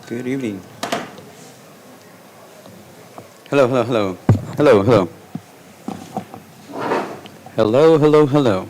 Good evening. Hello, hello, hello. Hello, hello. Hello, hello, hello.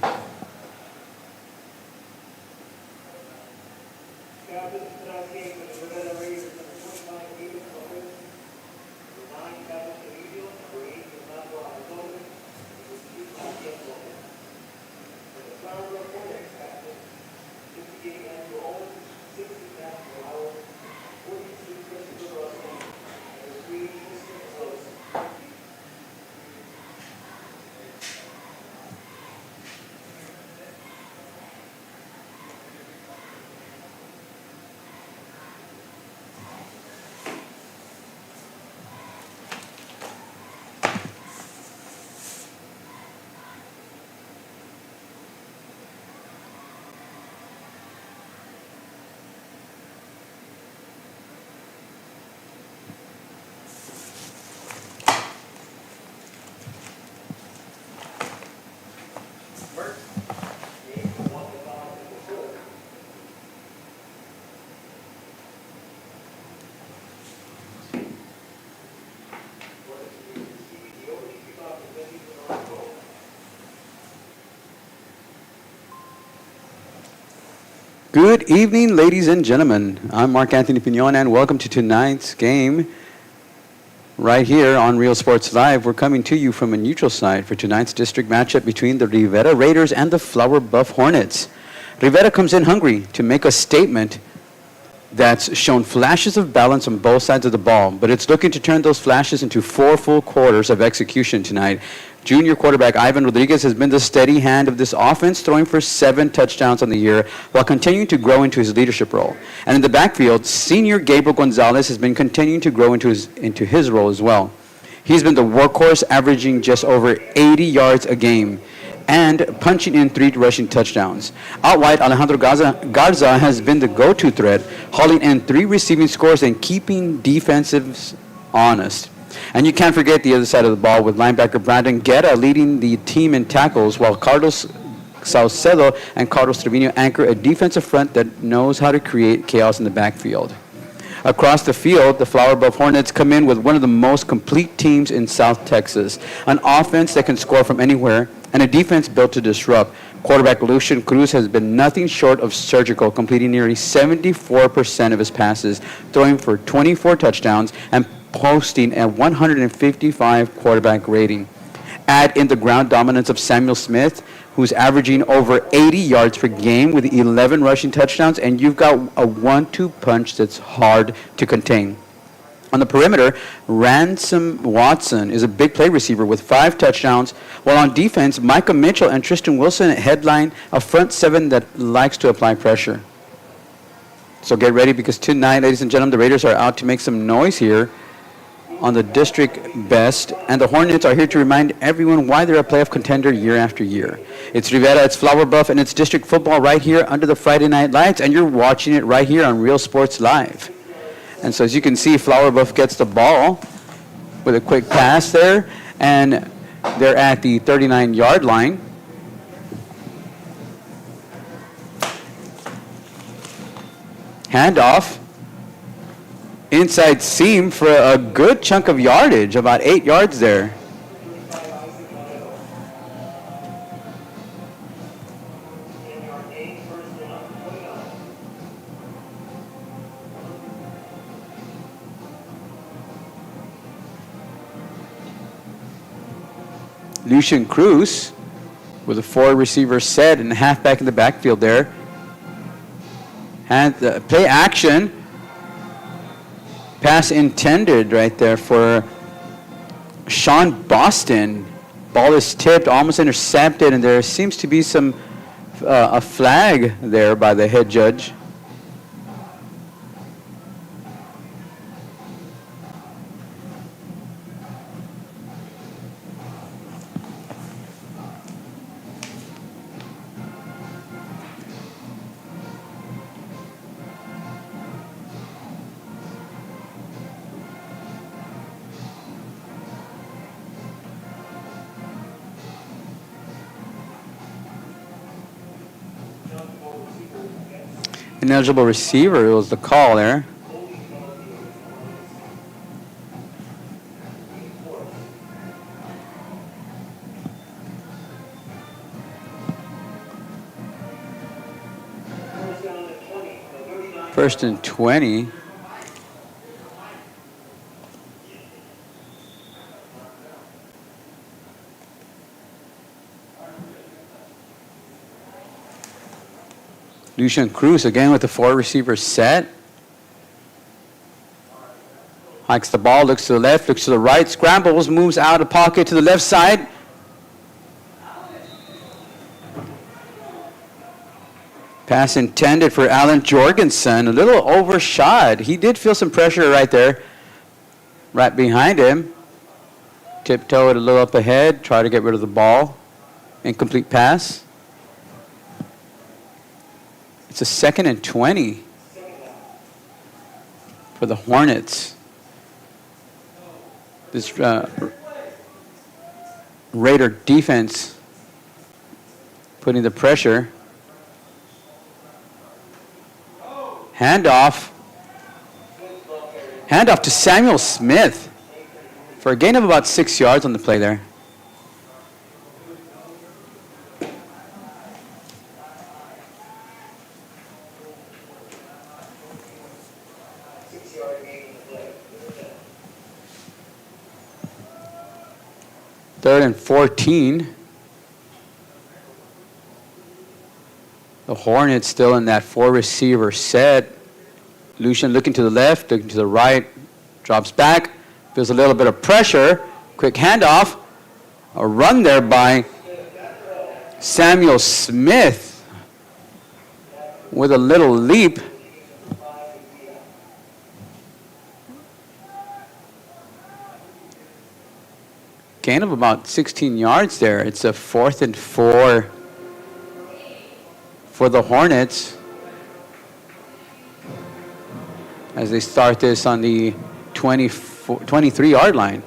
Good evening, ladies and gentlemen. I'm Mark Anthony Pignon, and welcome to tonight's game right here on Real Sports Live. We're coming to you from a neutral site for tonight's district matchup between the Rivera Raiders and the Flower Bluff Hornets. Rivera comes in hungry to make a statement that's shown flashes of balance on both sides of the ball, but it's looking to turn those flashes into 4 full quarters of execution tonight. Junior quarterback Ivan Rodriguez has been the steady hand of this offense, throwing for 7 touchdowns on the year while continuing to grow into his leadership role. And in the backfield, senior Gabriel Gonzalez has been continuing to grow into his role as well. He's been the workhorse, averaging just over 80 yards a game and punching in 3 rushing touchdowns. Out wide, Alejandro Garza has been the go-to threat, hauling in 3 receiving scores and keeping defensives honest. And you can't forget the other side of the ball with linebacker Brandon Guerra leading the team in tackles, while Carlos Saucedo and Carlos Trevino anchor a defensive front that knows how to create chaos in the backfield. Across the field, the Flower Bluff Hornets come in with one of the most complete teams in South Texas, an offense that can score from anywhere, and a defense built to disrupt. Quarterback Lucian Cruz has been nothing short of surgical, completing nearly 74% of his passes, throwing for 24 touchdowns, and posting a 155 quarterback rating. Add in the ground dominance of Samuel Smith, who's averaging over 80 yards per game with 11 rushing touchdowns, and you've got a 1-2 punch that's hard to contain. On the perimeter, Ransom Watson is a big play receiver with 5 touchdowns, while on defense, Micah Mitchell and Tristan Wilson headline a front 7 that likes to apply pressure. So get ready, because tonight, ladies and gentlemen, the Raiders are out to make some noise here on the district best, and the Hornets are here to remind everyone why they're a playoff contender year after year. It's Rivera, it's Flower Bluff, and it's district football right here under the Friday night lights, and you're watching it right here on Real Sports Live. And so as you can see, Flower Bluff gets the ball with a quick pass there, and they're at the 39-yard line. Handoff. Inside seam for a good chunk of yardage, about 8 yards there. Lucian Cruz with a 4 receiver set and a halfback in the backfield there. And play action. Pass intended right there for Sean Boston. Ball is tipped, almost intercepted, and there seems to be a flag there by the head judge. Ineligible receiver was the call there. First and 20. Lucian Cruz again with the 4 receiver set. Hikes the ball, looks to the left, looks to the right, scrambles, moves out of pocket to the left side. Pass intended for Alan Jorgensen, a little overshot. He did feel some pressure right there, right behind him. Tiptoe it a little up ahead, try to get rid of the ball. Incomplete pass. It's a 2nd and 20 for the Hornets. This Raider defense putting the pressure. Handoff. Handoff to Samuel Smith for a gain of about 6 yards on the play there. Third and 14. The Hornets still in that 4 receiver set. Lucian looking to the left, looking to the right, drops back, feels a little bit of pressure. Quick handoff. A run there by Samuel Smith with a little leap. Gain of about 16 yards there. It's a 4th and 4 for the Hornets as they start this on the 23-yard line.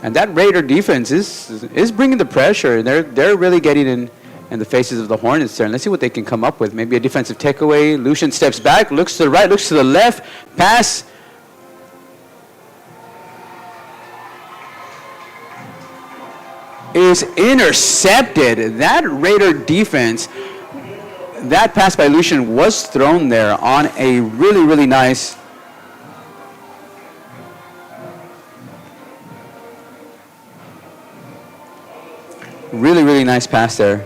And that Raider defense is bringing the pressure. They're really getting in the faces of the Hornets there. And let's see what they can come up with. Maybe a defensive takeaway. Lucian steps back, looks to the right, looks to the left. Pass. Is intercepted. That Raider defense, that pass by Lucian was thrown there on a really, really nice pass there.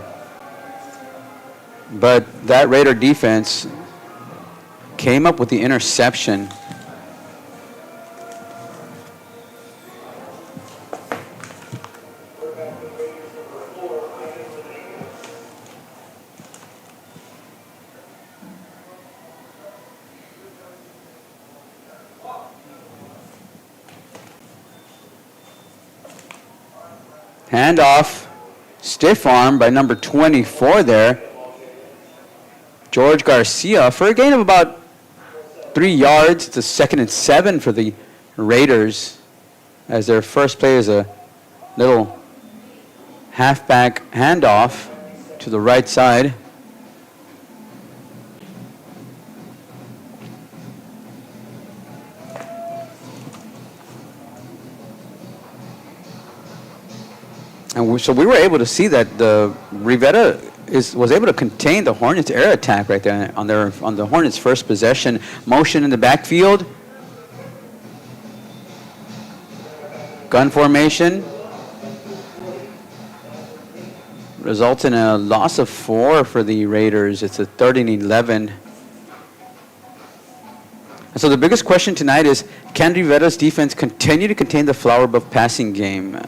But that Raider defense came up with the interception. Handoff, stiff arm by number 24 there. George Garcia for a gain of about 3 yards. It's a 2nd and 7 for the Raiders as their first play is a little halfback handoff to the right side. And so we were able to see that the Rivera was able to contain the Hornets' air attack right there on the Hornets' first possession. Motion in the backfield. Gun formation. Results in a loss of 4 for the Raiders. It's a 3rd and 11. And so the biggest question tonight is, can Rivera's defense continue to contain the Flower Buff passing game?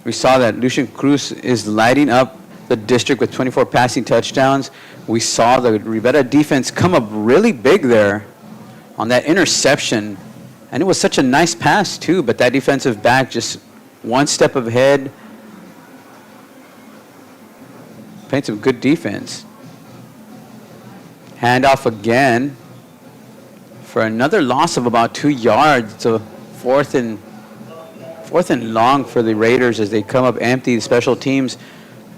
We saw that Lucian Cruz is lighting up the district with 24 passing touchdowns. We saw the Rivera defense come up really big there on that interception. And it was such a nice pass too, but that defensive back just one step ahead. Playing some good defense. Handoff again for another loss of about 2 yards. It's a 4th and long for the Raiders as they come up empty. The special teams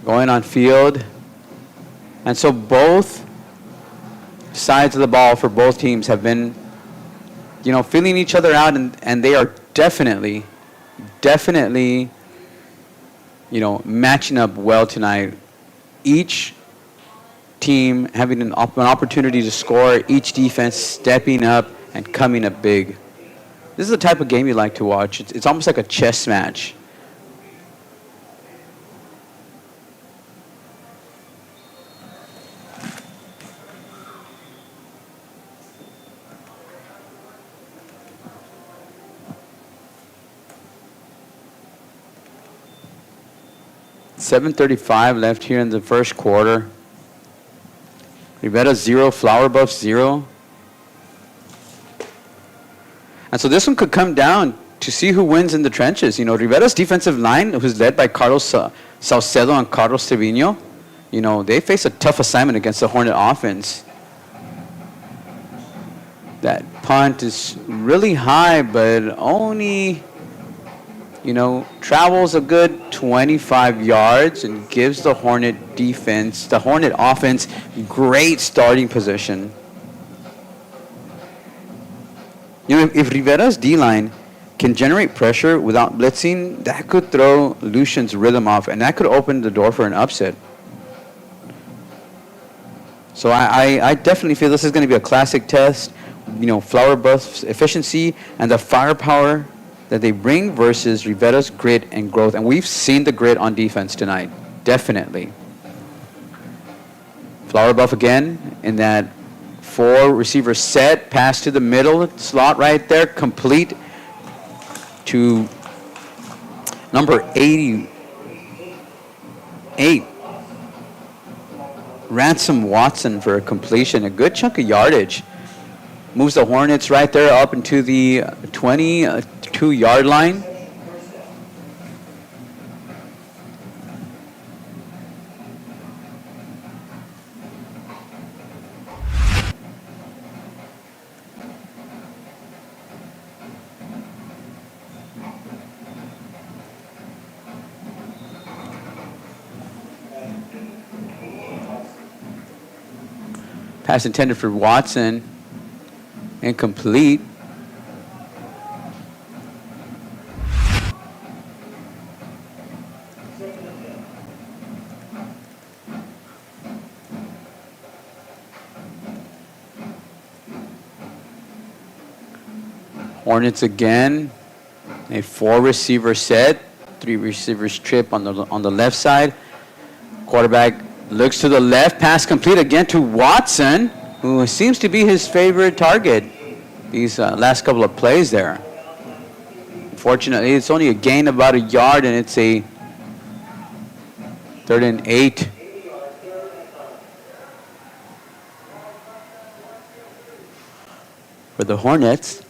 going on field. And so both sides of the ball for both teams have been, feeling each other out, and they are definitely, matching up well tonight. Each team having an opportunity to score, each defense stepping up and coming up big. This is the type of game you like to watch. It's almost like a chess match. .35 left here in the first quarter. Rivera 0, Flower Buff 0. And so this one could come down to see who wins in the trenches. Rivera's defensive line, who's led by Carlos Salcedo and Carlos Trevino, they face a tough assignment against the Hornet offense. That punt is really high, but only travels a good 25 yards and gives the Hornet offense, great starting position. If Rivera's D-line can generate pressure without blitzing, that could throw Lucian's rhythm off, and that could open the door for an upset. So I definitely feel this is going to be a classic test. Flower Buff's efficiency and the firepower that they bring versus Rivera's grit and growth. And we've seen the grit on defense tonight, definitely. Flower Buff again in that 4-receiver set, pass to the middle slot right there, complete to number 88, Ransom Watson for a completion, a good chunk of yardage. Moves the Hornets right there up into the 22-yard line. Pass intended for Watson. Incomplete. Hornets again. A 4-receiver set. 3 receivers trip on the left side. Quarterback looks to the left. Pass complete again to Watson, who seems to be his favorite target these last couple of plays there. Unfortunately, it's only a gain about a yard, and it's a 3rd and 8. For the Hornets.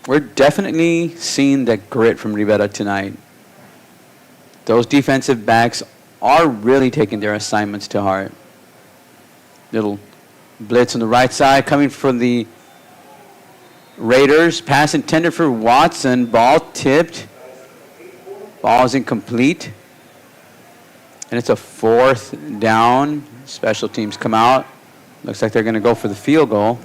We're definitely seeing that grit from Rivera tonight. Those defensive backs are really taking their assignments to heart. Little blitz on the right side coming from the Raiders. Pass intended for Watson. Ball tipped. Ball is incomplete. And it's a 4th down. Special teams come out. Looks like they're going to go for the field goal.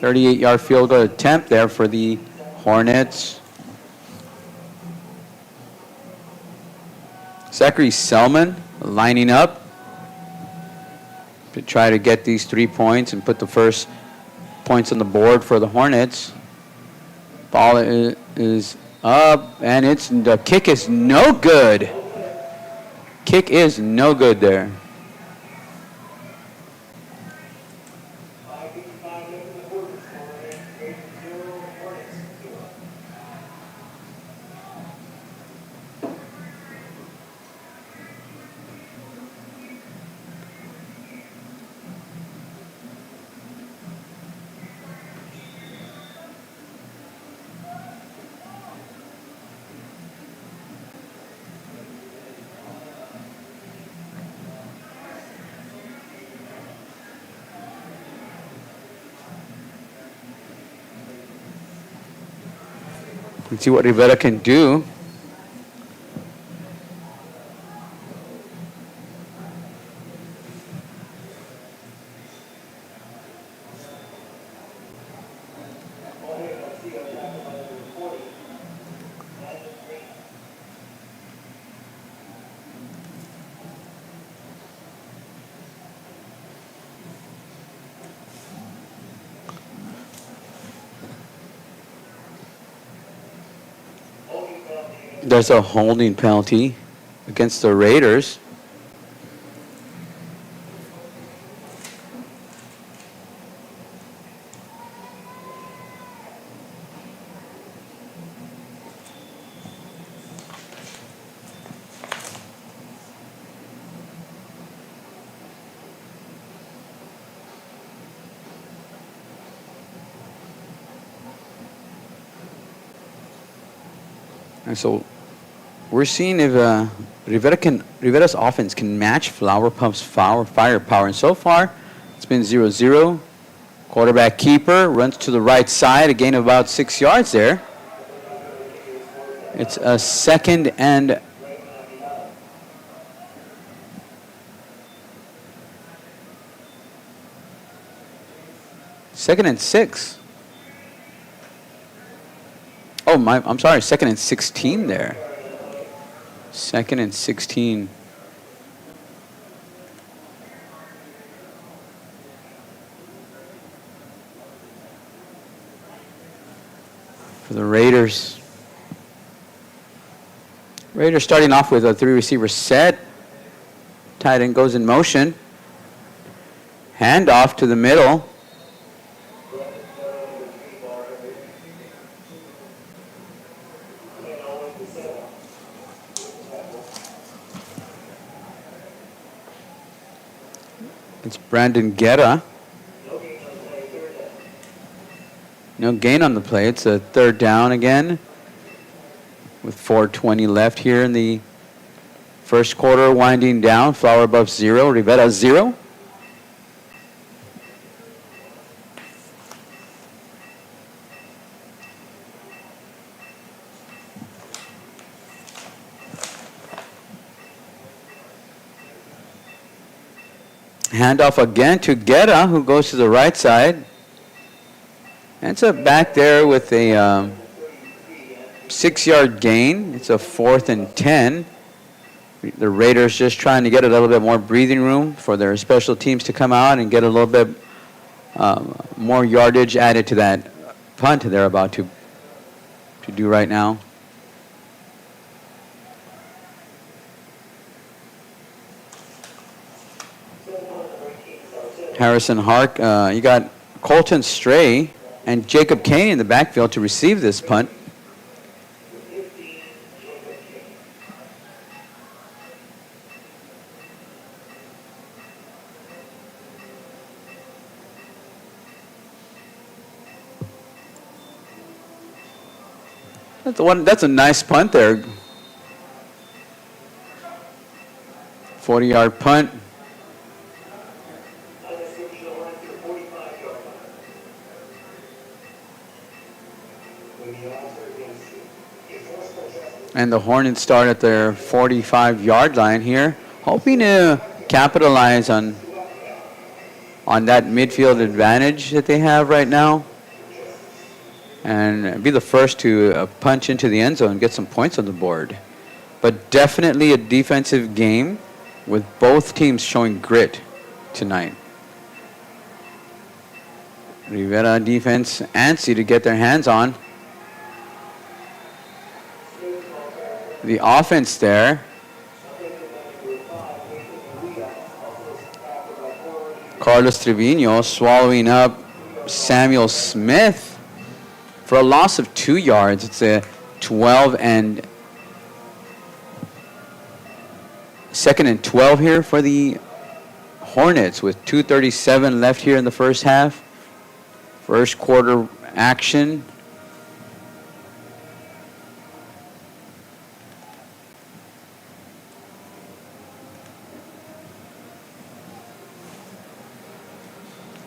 .38-yard field goal attempt there for the Hornets. Zachary Selman lining up to try to get these 3 points and put the first points on the board for the Hornets. Ball is up, and the kick is no good. Kick is no good there. Let's see what Rivera can do. There's a holding penalty against the Raiders. And so we're seeing if Rivera's offense can match Flower Pump's firepower. And so far, it's been 0-0. Quarterback keeper runs to the right side, a gain of about 6 yards there. It's a second and six. Oh, I'm sorry, second and 16 there. Second and 16. For the Raiders. Raiders starting off with a 3-receiver set. Tight end goes in motion. Handoff to the middle. It's Brandon Guerra. No gain on the play. It's a third down again with 4:20 left here in the first quarter, winding down. Flower above 0, Rivera 0. Handoff again to Guerra, who goes to the right side. Ends up back there with a 6-yard gain. It's a 4th and 10. The Raiders just trying to get a little bit more breathing room for their special teams to come out and get a little bit more yardage added to that punt they're about to do right now. Harrison Hark, you got Colton Stray and Jacob Kane in the backfield to receive this punt. That's a nice punt there. 40-yard punt. And the Hornets start at their 45-yard line here, hoping to capitalize on that midfield advantage that they have right now and be the first to punch into the end zone and get some points on the board. But definitely a defensive game with both teams showing grit tonight. Rivera defense antsy to get their hands on the offense there. Carlos Trevino swallowing up Samuel Smith for a loss of 2 yards. It's a 2nd and 12 here for the Hornets with 2:37 left here in the first half. First quarter action.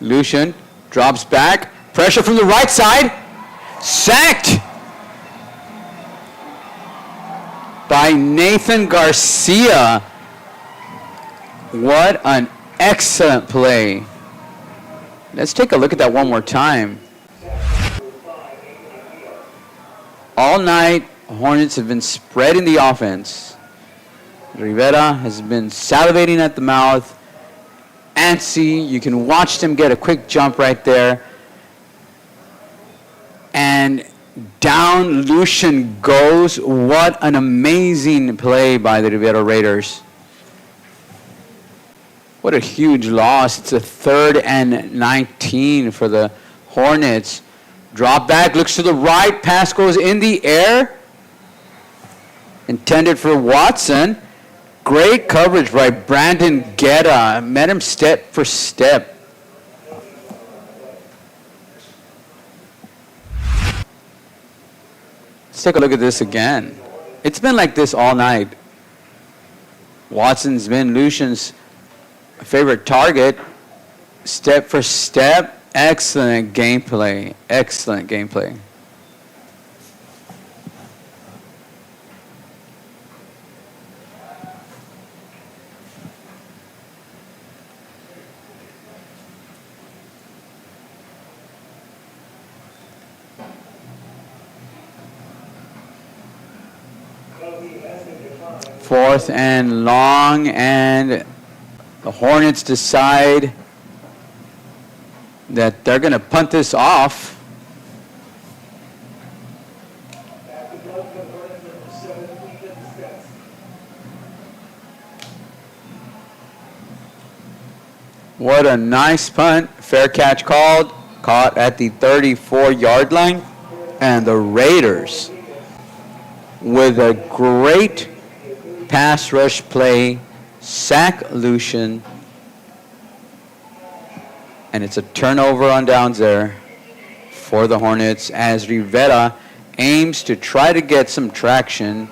Lucian drops back. Pressure from the right side. Sacked by Nathan Garcia. What an excellent play. Let's take a look at that one more time. All night, Hornets have been spreading the offense. Rivera has been salivating at the mouth. Antsy, you can watch them get a quick jump right there. And down Lucian goes. What an amazing play by the Rivera Raiders. What a huge loss. It's a 3rd and 19 for the Hornets. Drop back, looks to the right, pass goes in the air. Intended for Watson. Great coverage by Brandon Guetta. Met him step for step. Let's take a look at this again. It's been like this all night. Watson's been Lucian's favorite target. Step for step. Excellent gameplay. Excellent gameplay. Fourth and long, and the Hornets decide that they're going to punt this off. What a nice punt. Fair catch called. Caught at the 34-yard line. And the Raiders, with a great pass rush play, sack Lucian, and it's a turnover on downs there for the Hornets as Rivera aims to try to get some traction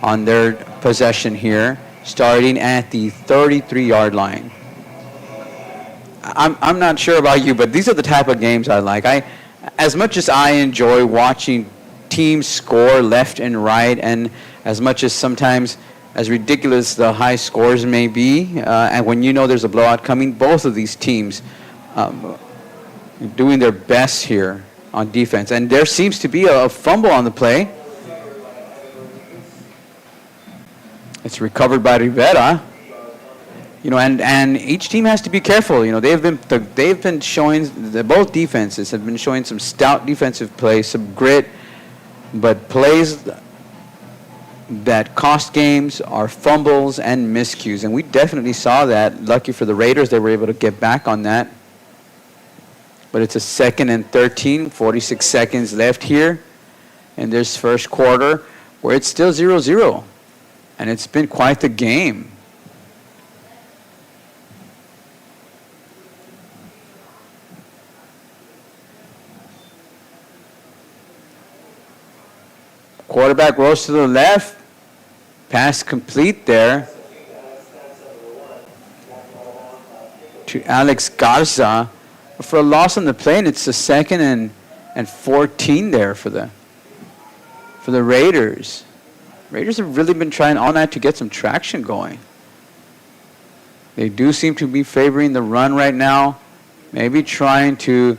on their possession here, starting at the 33-yard line. I'm not sure about you, but these are the type of games I like. As much as I enjoy watching teams score left and right, and as much as sometimes as ridiculous the high scores may be, and when you know there's a blowout coming, both of these teams doing their best here on defense. And there seems to be a fumble on the play. It's recovered by Rivera. You know, and each team has to be careful. You know, they've been showing, both defenses have been showing some stout defensive play, some grit, but plays that cost games are fumbles and miscues, and we definitely saw that. Lucky for the Raiders, they were able to get back on that. But it's a 2nd and 13, 46 seconds left here in this first quarter, where it's still 0-0, and it's been quite the game. Quarterback rolls to the left. Pass complete there to Alex Garza for a loss on the play, and it's the 2nd and 14 there for the Raiders. Raiders have really been trying all night to get some traction going. They do seem to be favoring the run right now, maybe trying to,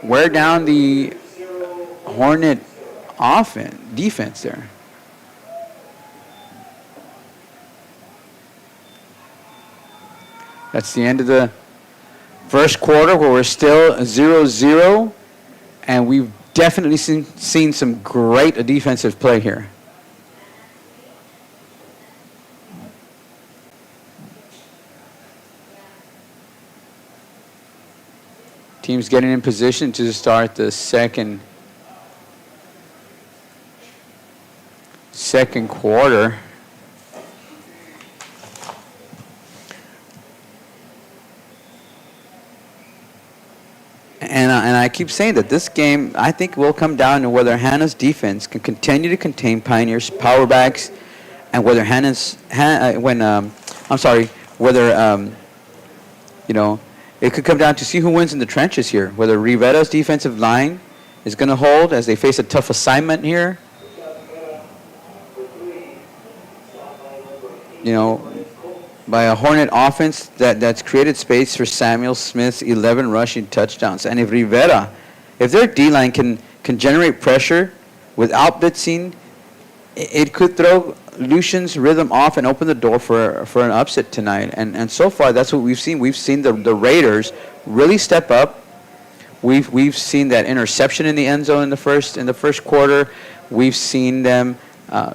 wear down the Hornet defense there. That's the end of the first quarter, where we're still 0-0, and we've definitely seen some great defensive play here. Team's getting in position to start the second quarter. And I keep saying that this game, I think, will come down to whether Hannah's defense can continue to contain Pioneer's power backs, and whether it could come down to see who wins in the trenches here. Whether Rivera's defensive line is going to hold as they face a tough assignment here. By a Hornet offense that's created space for Samuel Smith's 11 rushing touchdowns. And if their D-line can generate pressure without blitzing, it could throw Lucian's rhythm off and open the door for an upset tonight. And so far, that's what we've seen. We've seen the Raiders really step up. We've seen that interception in the end zone in the first quarter. We've seen them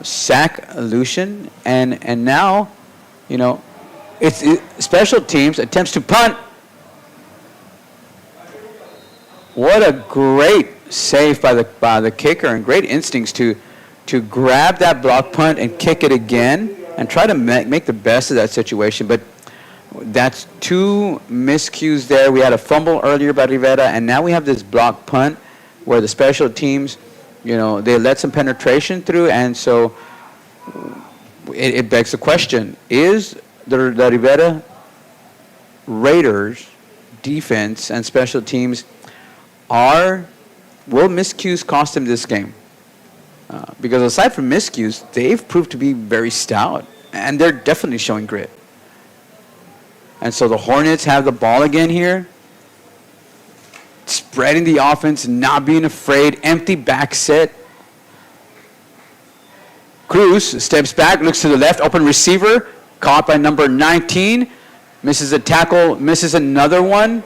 sack Lucian, and now, it's special teams attempts to punt. What a great save by the kicker, and great instincts to grab that block punt and kick it again and try to make the best of that situation. But that's two miscues there. We had a fumble earlier by Rivera, and now we have this block punt where the special teams, they let some penetration through, and so it begs the question: is the Rivera Raiders defense and special teams will miscues cost them this game? Because aside from miscues, they've proved to be very stout, and they're definitely showing grit. And so the Hornets have the ball again here, spreading the offense, not being afraid, empty back set. Cruz steps back, looks to the left, open receiver, caught by number 19, misses a tackle, misses another one.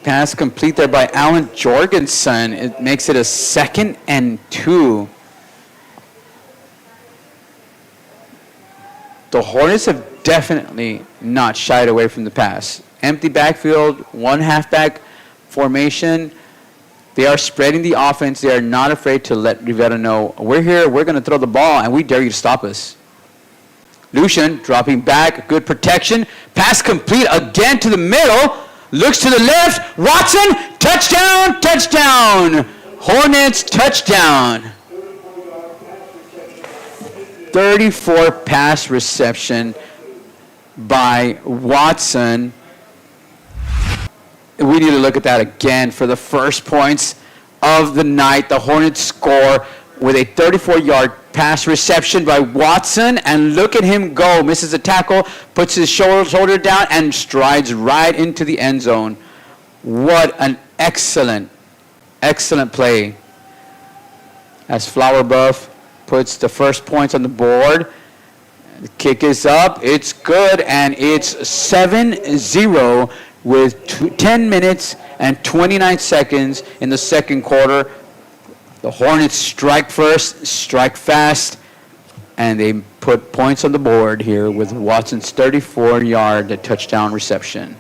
Pass complete there by Allen Jorgensen. It makes it a 2nd and 2. The Hornets have definitely not shied away from the pass. Empty backfield, one halfback formation. They are spreading the offense. They are not afraid to let Rivera know, we're here, we're going to throw the ball, and we dare you to stop us. Lucian dropping back, good protection. Pass complete again to the middle. Looks to the left. Watson, touchdown, touchdown. Hornets, touchdown. 34 pass reception by Watson. We need to look at that again for the first points of the night. The Hornets score with a 34-yard pass reception by Watson, and look at him go. Misses a tackle, puts his shoulder down, and strides right into the end zone. What an excellent, excellent play. As Flower Buff puts the first points on the board. The kick is up. It's good, and it's 7-0 with 10 minutes and 29 seconds in the second quarter. The Hornets strike first, strike fast, and they put points on the board here with Watson's 34-yard touchdown reception.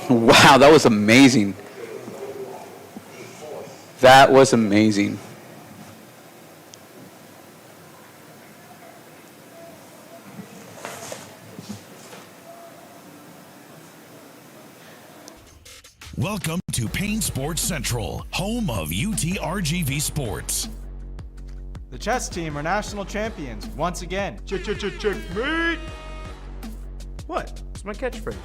Wow, that was amazing. That was amazing. Welcome to Payne Sports Central, home of UTRGV Sports. The chess team are national champions once again. Checkmate! What? It's my catchphrase.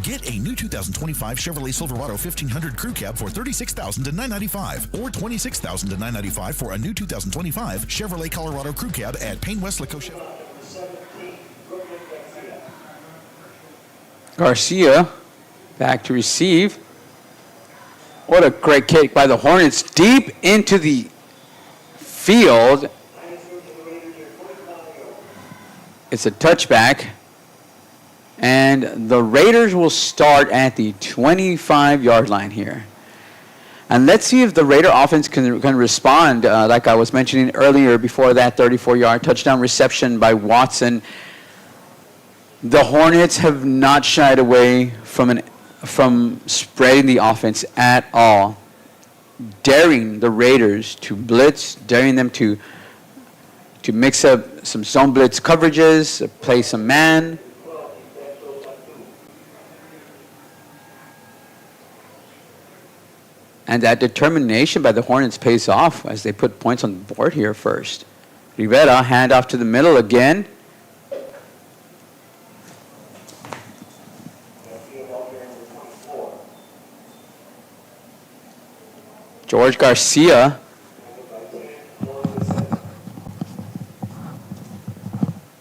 Get a new 2025 Chevrolet Silverado 1500 Crew Cab for $36,000 to $995, or $26,000 to $995 for a new 2025 Chevrolet Colorado Crew Cab at Payne West Lico Chevrolet. Garcia back to receive. What a great kick by the Hornets deep into the field. It's a touchback. And the Raiders will start at the 25-yard line here. And let's see if the Raider offense can respond, like I was mentioning earlier before that 34-yard touchdown reception by Watson. The Hornets have not shied away from spreading the offense at all, daring the Raiders to blitz, daring them to mix up some zone blitz coverages, play some man. And that determination by the Hornets pays off as they put points on the board here first. Rivera, hand off to the middle again. George Garcia.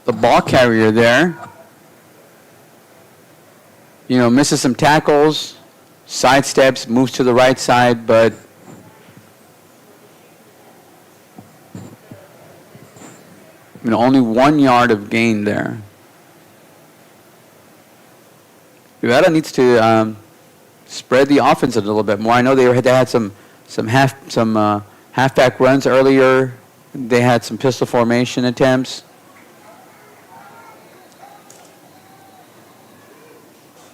The ball carrier there. Misses some tackles, sidesteps, moves to the right side, but only 1 yard of gain there. Rivera needs to spread the offense a little bit more. I know they had some halfback runs earlier. They had some pistol formation attempts.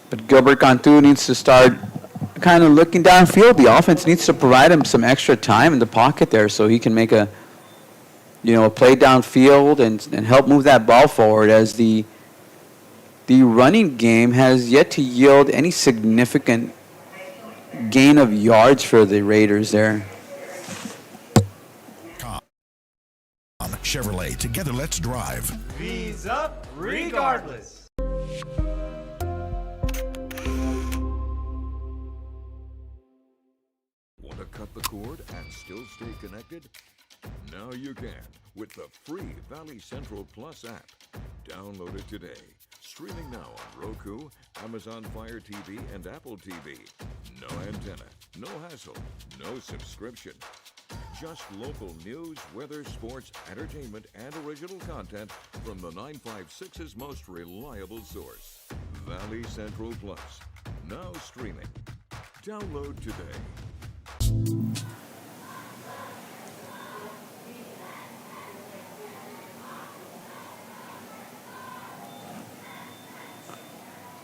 But Gilbert Cantu needs to start kind of looking downfield. The offense needs to provide him some extra time in the pocket there so he can make a play downfield and help move that ball forward, as the running game has yet to yield any significant gain of yards for the Raiders there. Chevrolet, together let's drive. V's up regardless. Want to cut the cord and still stay connected? Now you can with the free Valley Central Plus app. Download it today. Streaming now on Roku, Amazon Fire TV, and Apple TV. No antenna, no hassle, no subscription. Just local news, weather, sports, entertainment, and original content from the 956's most reliable source. Valley Central Plus. Now streaming. Download today.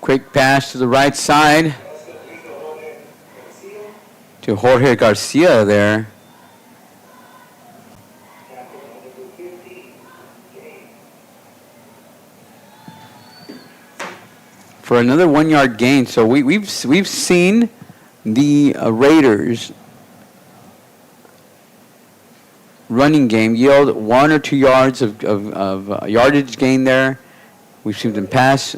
Quick pass to the right side to Jorge Garcia there. For another 1 yard gain. So we've seen the Raiders running game yield 1 or 2 yards of yardage gain there. We've seen them pass.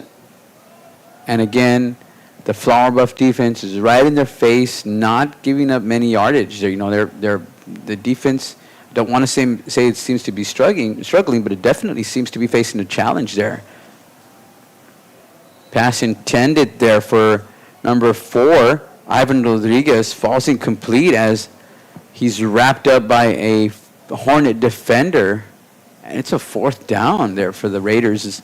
And again, the Flower Bluff defense is right in their face, not giving up many yardage. They're the defense. Don't want to say it seems to be struggling, but it definitely seems to be facing a challenge there. Pass intended there for number 4, Ivan Rodriguez, falls incomplete as he's wrapped up by a Hornet defender, and it's a 4th down there for the Raiders.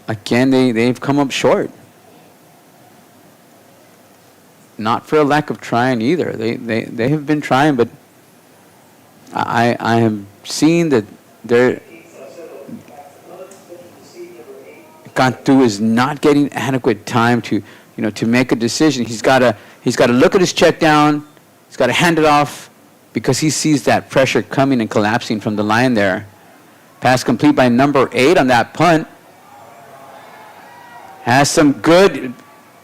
Again, they've come up short. Not for a lack of trying either. They have been trying, but I have seen that Cantu is not getting adequate time to make a decision. He's got to look at his check down. He's got to hand it off because he sees that pressure coming and collapsing from the line there. Pass complete by number 8 on that punt. Has some good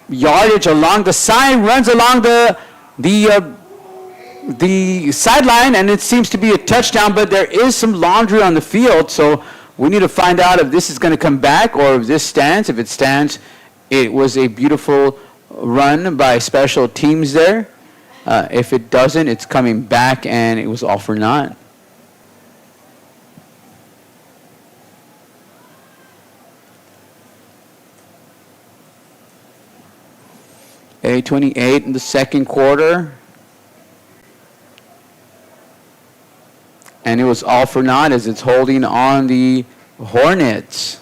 yardage along the side, runs along the sideline, and it seems to be a touchdown, but there is some laundry on the field, so we need to find out if this is going to come back or if this stands. If it stands, it was a beautiful run by special teams there. If it doesn't, it's coming back, and it was all for naught. A28 in the second quarter. And it was all for naught as it's holding on the Hornets.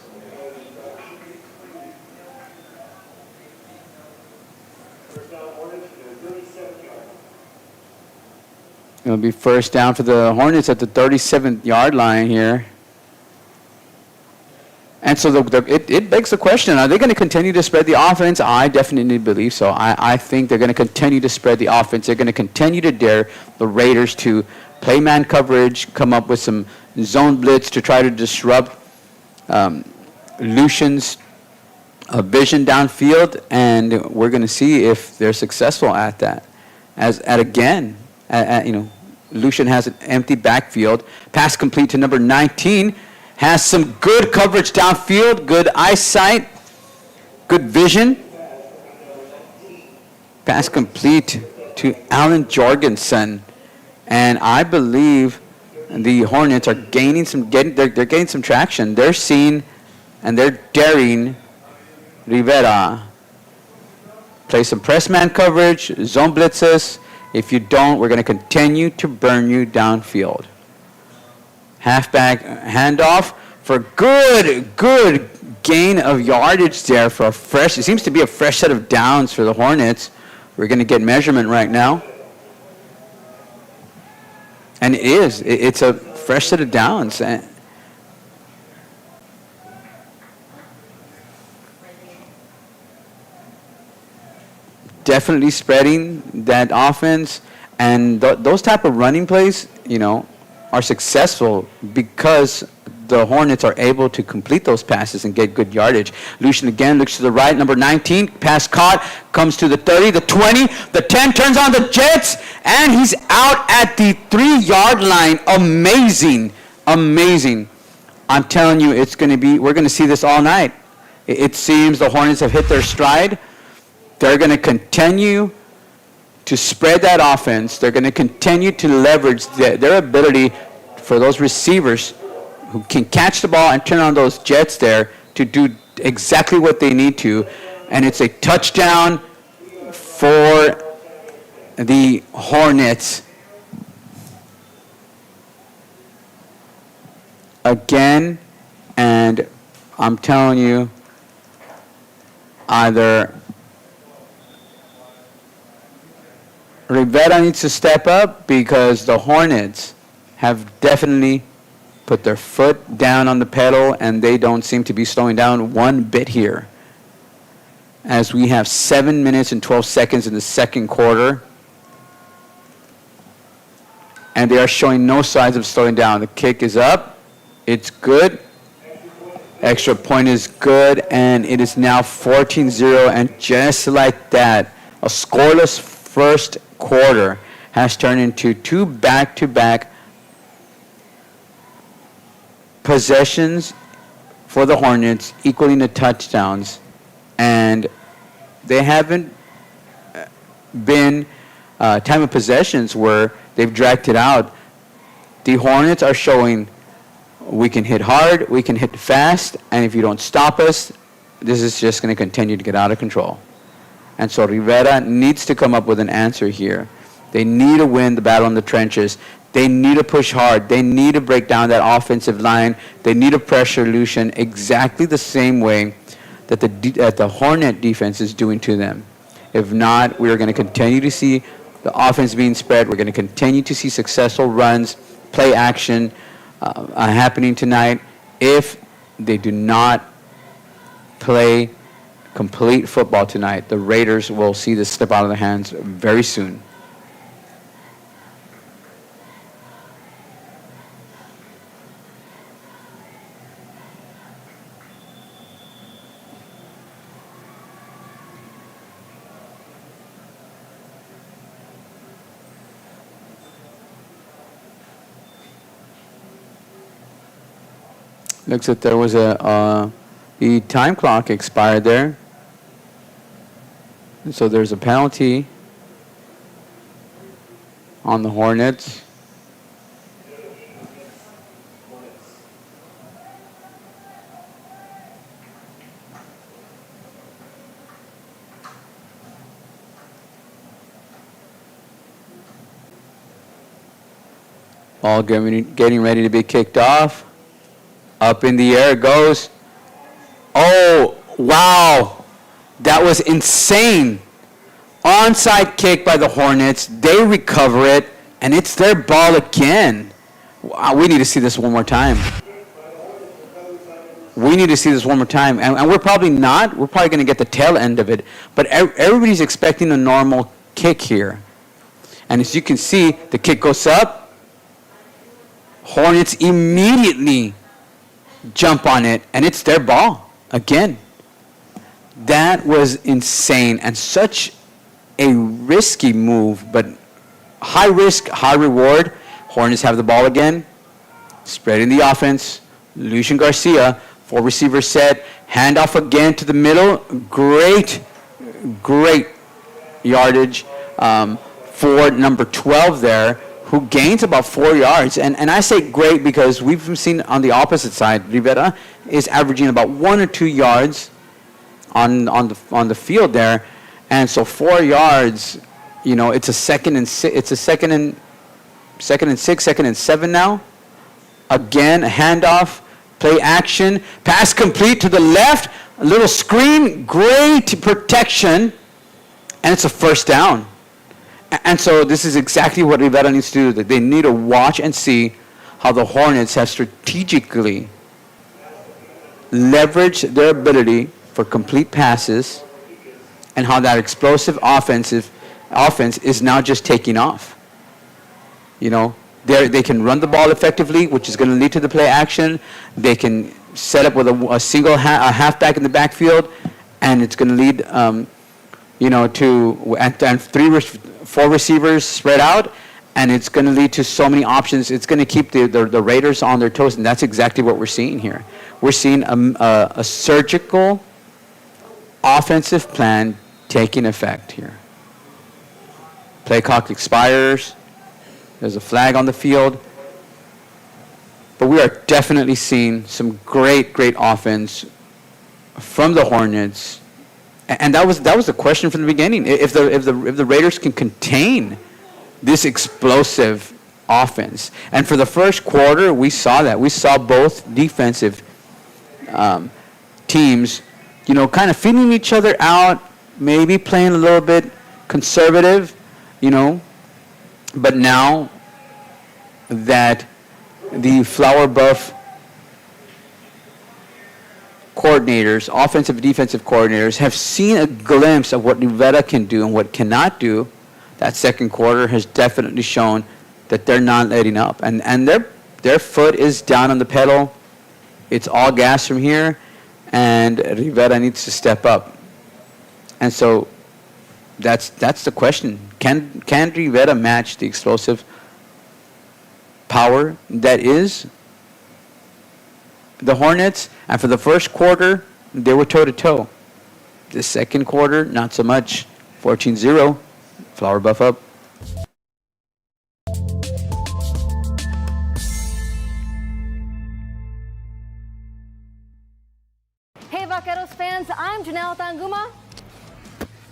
It'll be first down for the Hornets at the 37th-yard line here. And so it begs the question, are they going to continue to spread the offense? I definitely believe so. I think they're going to continue to spread the offense. They're going to continue to dare the Raiders to play man coverage, come up with some zone blitz to try to disrupt Lucian's vision downfield, and we're going to see if they're successful at that. Lucian has an empty backfield. Pass complete to number 19. Has some good coverage downfield, good eyesight, good vision. Pass complete to Alan Jorgensen. And I believe the Hornets are gaining they're getting some traction. They're seeing and they're daring Rivera. Play some press man coverage, zone blitzes. If you don't, we're going to continue to burn you downfield. Halfback handoff for good gain of yardage there for a fresh, it seems to be a fresh set of downs for the Hornets. We're going to get measurement right now. And it is. It's a fresh set of downs. Definitely spreading that offense. And those type of running plays, are successful because the Hornets are able to complete those passes and get good yardage. Lucian again looks to the right, number 19, pass caught, comes to the 30, the 20, the 10, turns on the Jets, and he's out at the 3-yard line. Amazing. I'm telling you, we're going to see this all night. It seems the Hornets have hit their stride. They're going to continue to spread that offense. They're going to continue to leverage their ability for those receivers who can catch the ball and turn on those Jets there to do exactly what they need to. And it's a touchdown for the Hornets. Again, and I'm telling you, either Rivera needs to step up because the Hornets have definitely put their foot down on the pedal and they don't seem to be slowing down one bit here. As we have 7 minutes and 12 seconds in the second quarter. And they are showing no signs of slowing down. The kick is up. It's good. Extra point is good. And it is now 14-0. And just like that, a scoreless first quarter has turned into 2 back-to-back possessions for the Hornets, equaling the touchdowns. And they haven't been time of possessions where they've dragged it out. The Hornets are showing we can hit hard, we can hit fast, and if you don't stop us, this is just going to continue to get out of control. And so Rivera needs to come up with an answer here. They need to win the battle in the trenches. They need to push hard. They need to break down that offensive line. They need to pressure Lucian exactly the same way that the Hornet defense is doing to them. If not, we are going to continue to see the offense being spread. We're going to continue to see successful runs, play action happening tonight. If they do not play complete football tonight, the Raiders will see this slip out of their hands very soon. Looks like there was the time clock expired there. And so there's a penalty on the Hornets. Ball getting ready to be kicked off. Up in the air it goes. Oh, wow. That was insane. Onside kick by the Hornets. They recover it, and it's their ball again. Wow, we need to see this one more time. We need to see this one more time. And we're probably not. We're probably going to get the tail end of it. But everybody's expecting a normal kick here. And as you can see, the kick goes up. Hornets immediately jump on it, and it's their ball again. That was insane and such a risky move, but high risk, high reward. Hornets have the ball again, spreading the offense. Lucian Garcia, 4 receiver set, handoff again to the middle. Great yardage for number 12 there, who gains about 4 yards. And I say great because we've seen on the opposite side, Rivera is averaging about 1 or 2 yards on the field there. And so 4 yards, it's a second and 6, second and 7 now. Again, a handoff, play action, pass complete to the left, a little screen, great protection, and it's a first down. And so this is exactly what Rivera needs to do. That they need to watch and see how the Hornets have strategically leveraged their ability for complete passes and how that explosive offense is now just taking off. You know, they can run the ball effectively, which is going to lead to the play action. They can set up with a single halfback in the backfield, and it's going to lead, to four receivers spread out, and it's going to lead to so many options. It's going to keep the Raiders on their toes, and that's exactly what we're seeing here. We're seeing a surgical offensive plan taking effect here. Play clock expires. There's a flag on the field. But we are definitely seeing some great offense from the Hornets. And that was the question from the beginning. If the Raiders can contain this explosive offense. And for the first quarter, we saw that. We saw both defensive teams, kind of feeling each other out, maybe playing a little bit conservative, But now that the Flower Buff coordinators, offensive and defensive coordinators, have seen a glimpse of what Rivera can do and what cannot do, that second quarter has definitely shown that they're not letting up. And their foot is down on the pedal. It's all gas from here, and Rivera needs to step up. And so that's the question. Can Rivera match the explosive power that is the Hornets? And for the first quarter, they were toe-to-toe. The second quarter, not so much. 14-0, Flower Buff up. Hey Vaqueros fans, I'm Janelle Tanguma.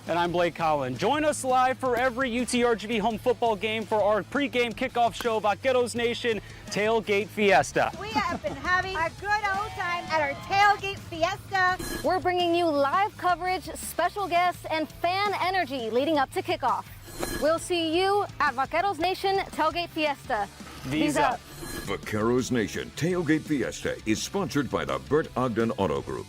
And I'm Blake Collin. Join us live for every UTRGV home football game for our pregame kickoff show, Vaqueros Nation Tailgate Fiesta. We have been having a good old time at our Tailgate Fiesta. We're bringing you live coverage, special guests, and fan energy leading up to kickoff. We'll see you at Vaqueros Nation Tailgate Fiesta. V's up. Vaqueros Nation Tailgate Fiesta is sponsored by the Bert Ogden Auto Group.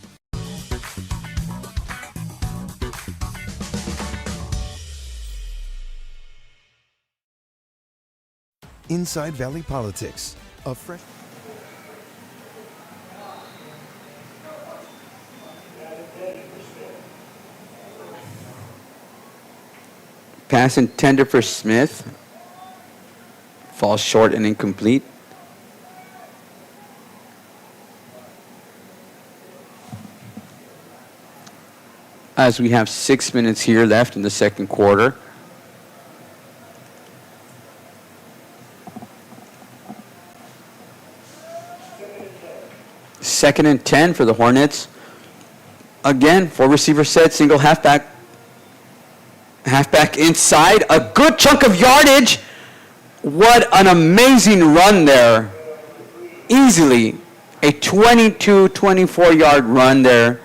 Inside Valley Politics, a fresh... Pass intended for Smith. Falls short and incomplete. As we have 6 minutes here left in the second quarter. Second and 10 for the Hornets. Again, four receiver set, single halfback. Halfback inside, a good chunk of yardage. What an amazing run there. Easily a 22, 24-yard run there.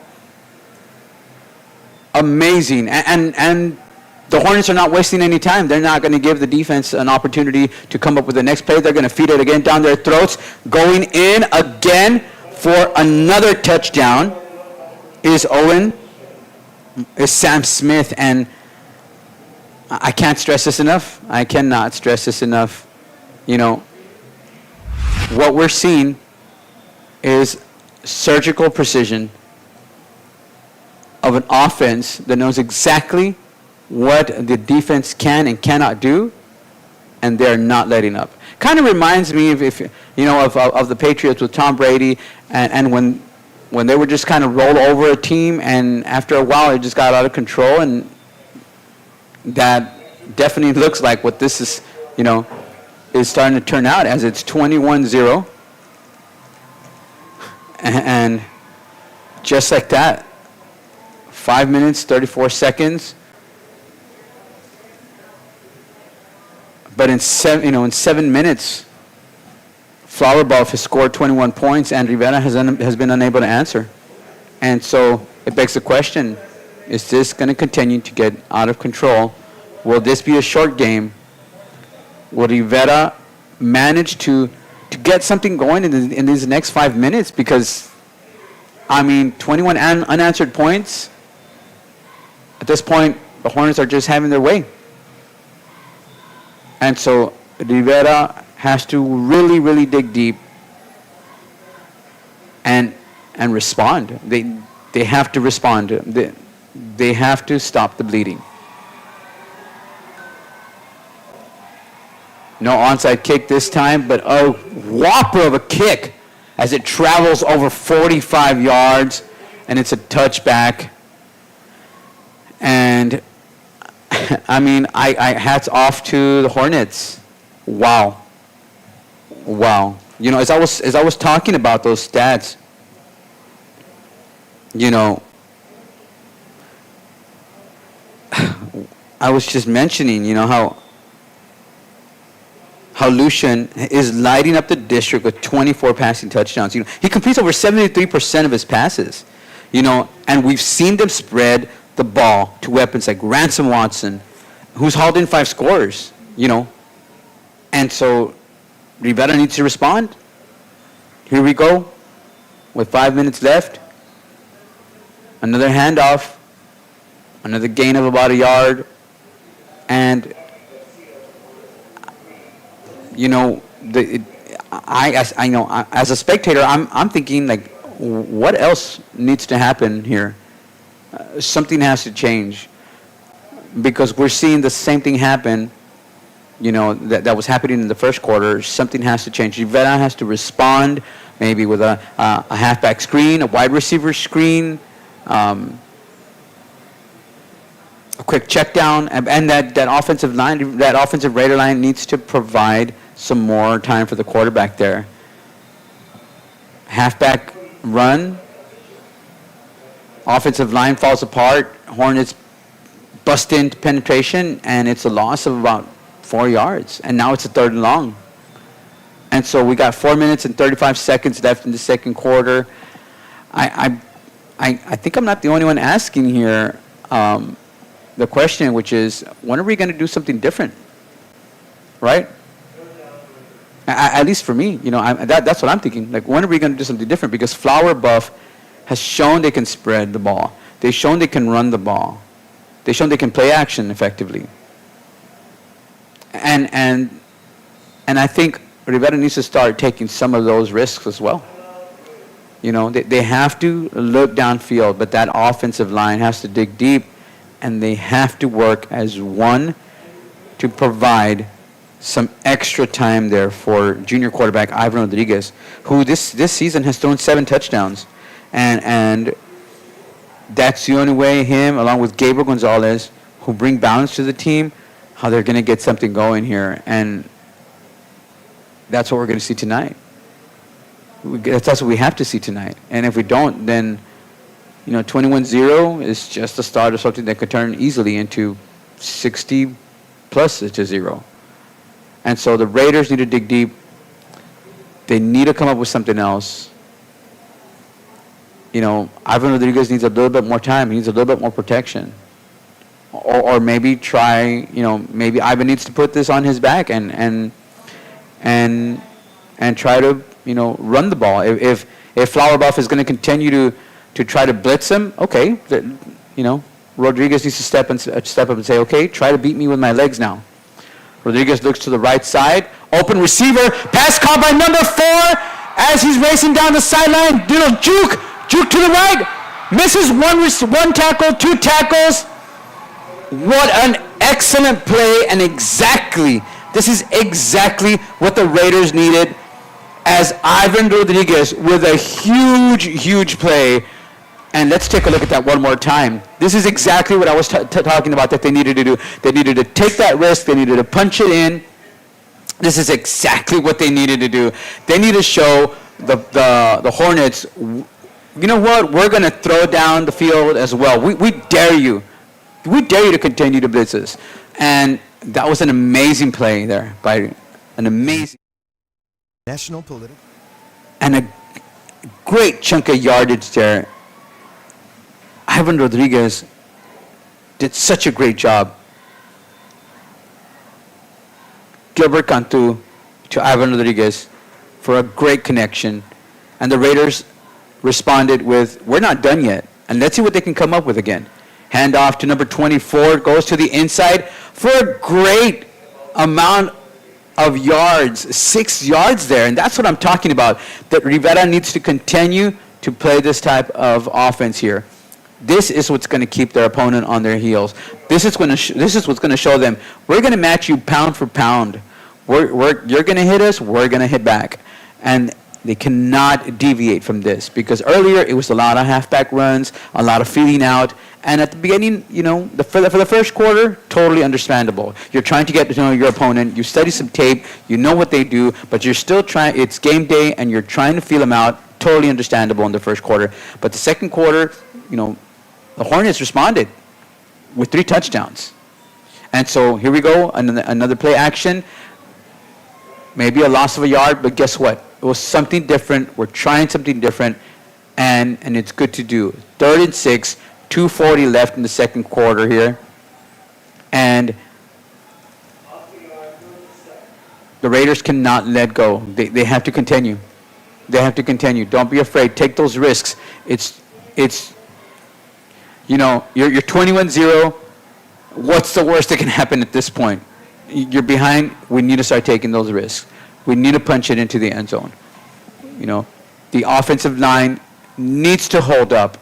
Amazing. And the Hornets are not wasting any time. They're not going to give the defense an opportunity to come up with the next play. They're going to feed it again down their throats. Going in again for another touchdown is Sam Smith. And I can't stress this enough. I cannot stress this enough. What we're seeing is surgical precision of an offense that knows exactly what the defense can and cannot do, and they're not letting up. Kind of reminds me of the Patriots with Tom Brady, and when they would just kind of roll over a team, and after a while it just got out of control, and that definitely looks like what this is, is starting to turn out, as it's 21-0. And just like that, 5 minutes, 34 seconds. But in 7 minutes, Flower Bluff has scored 21 points, and Rivera has been unable to answer. And so it begs the question, is this going to continue to get out of control? Will this be a short game? Will Rivera manage to get something going in these next 5 minutes? Because, 21 unanswered points. At this point, the Hornets are just having their way. And so Rivera has to really, really dig deep and respond. They have to respond. They have to stop the bleeding. No onside kick this time, but a whopper of a kick as it travels over 45 yards, and it's a touchback. And I hats off to the Hornets. Wow. As I was talking about those stats, I was just mentioning, how Lucian is lighting up the district with 24 passing touchdowns. He completes over 73% of his passes. And we've seen them spread the ball to weapons like Ransom Watson, who's hauled in 5 scores. And so Rivera needs to respond. Here we go, with 5 minutes left. Another handoff, another gain of about a yard, and as a spectator, I'm thinking, like, what else needs to happen here? Something has to change, because we're seeing the same thing happen. That was happening in the first quarter. Something has to change. Rivera has to respond, maybe with a halfback screen, a wide receiver screen, a quick check down, and that offensive line, that offensive Raider line needs to provide some more time for the quarterback there. Halfback run, offensive line falls apart, Hornets bust into penetration, and it's a loss of about 4 yards, and now it's a 3rd and long. And so we got 4 minutes and 35 seconds left in the second quarter. I think I'm not the only one asking here the question, which is, when are we going to do something different? Right? At least for me, that's what I'm thinking. Like, when are we going to do something different? Because Flower Bluff has shown they can spread the ball. They've shown they can run the ball. They've shown they can play action effectively. And I think Rivera needs to start taking some of those risks as well. They have to look downfield, but that offensive line has to dig deep, and they have to work as one to provide some extra time there for junior quarterback Ivan Rodriguez, who this season has thrown 7 touchdowns. And that's the only way him, along with Gabriel Gonzalez, who bring balance to the team, how they're going to get something going here. And that's what we're going to see tonight. That's what we have to see tonight. And if we don't, then 21-0 is just the start of something that could turn easily into 60 plus to 0. And so the Raiders need to dig deep. They need to come up with something else. Ivan Rodriguez needs a little bit more time. He needs a little bit more protection. Or maybe try, maybe Ivan needs to put this on his back and try to, run the ball. If Flower Bluff is going to continue to try to blitz him, okay, Rodriguez needs to step up and say, okay, try to beat me with my legs now. Rodriguez looks to the right side, open receiver, pass caught by number 4 as he's racing down the sideline. Little juke to the right, misses one tackle, 2 tackles. What an excellent play, and this is exactly what the Raiders needed, as Ivan Rodriguez with a huge play. And let's take a look at that one more time. This is exactly what I was talking about that they needed to do. They needed to take that risk. They needed to punch it in. This is exactly what they needed to do. They need to show the Hornets, you know what, we're going to throw down the field as well. We dare you. We dare you to continue to blitz us. And that was an amazing play there by an amazing National political. And a great chunk of yardage there. Ivan Rodriguez did such a great job. Gilbert Cantu to Ivan Rodriguez for a great connection. And the Raiders responded with, we're not done yet. And let's see what they can come up with again. Hand off to number 24, goes to the inside for a great amount of yards, 6 yards there. And that's what I'm talking about, that Rivera needs to continue to play this type of offense here. This is what's going to keep their opponent on their heels. This is what's going to show them, we're going to match you pound for pound. You're going to hit us, we're going to hit back. And they cannot deviate from this, because earlier it was a lot of halfback runs, a lot of feeding out, and at the beginning, for the first quarter, totally understandable. You're trying to get to know your opponent, you study some tape, you know what they do, but you're still trying, it's game day, and you're trying to feel them out, totally understandable in the first quarter. But the second quarter, the Hornets responded with 3 touchdowns. And so here we go, another play action, maybe a loss of a yard, but guess what? It was something different. We're trying something different, and it's good to do. 3rd and 6, 2:40 left in the second quarter here. And the Raiders cannot let go. They have to continue. They have to continue. Don't be afraid. Take those risks. It's you're 21-0. What's the worst that can happen at this point? You're behind. We need to start taking those risks. We need to punch it into the end zone. The offensive line needs to hold up.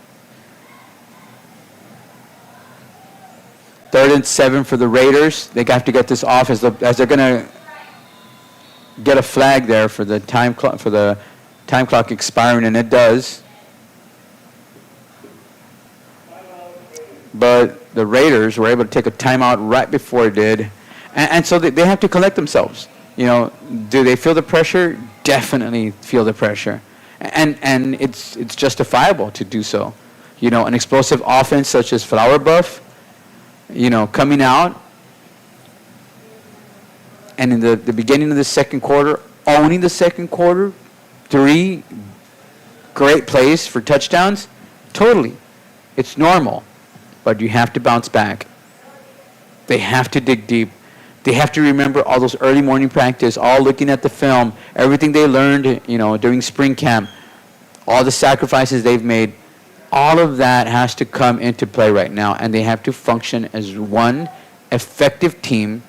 3rd and 7 for the Raiders. They have to get this off as they're going to get a flag there for the time clock expiring, and it does. But the Raiders were able to take a timeout right before it did, and so they have to collect themselves. Do they feel the pressure? Definitely feel the pressure. And it's justifiable to do so. An explosive offense such as Bluff, coming out, and in the beginning of the second quarter, owning the second quarter, 3 great plays for touchdowns, totally. It's normal, but you have to bounce back. They have to dig deep. They have to remember all those early morning practice, all looking at the film, everything they learned, during spring camp, all the sacrifices they've made. All of that has to come into play right now, and they have to function as one effective team,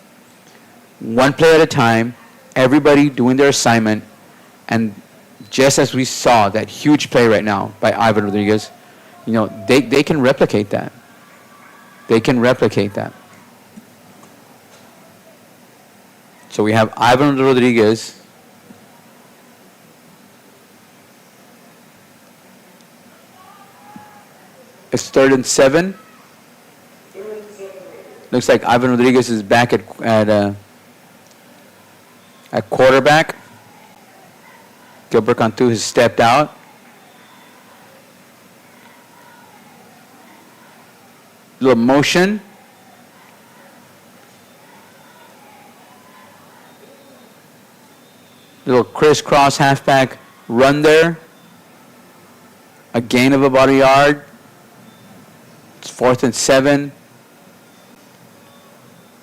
one play at a time, everybody doing their assignment. And just as we saw that huge play right now by Ivan Rodriguez, they can replicate that. They can replicate that. So we have Ivan Rodriguez. It's 3rd and 7. Looks like Ivan Rodriguez is back at quarterback. Gilbert Cantu has stepped out. Little motion. Little crisscross halfback run there. A gain of about a yard. It's 4th and 7.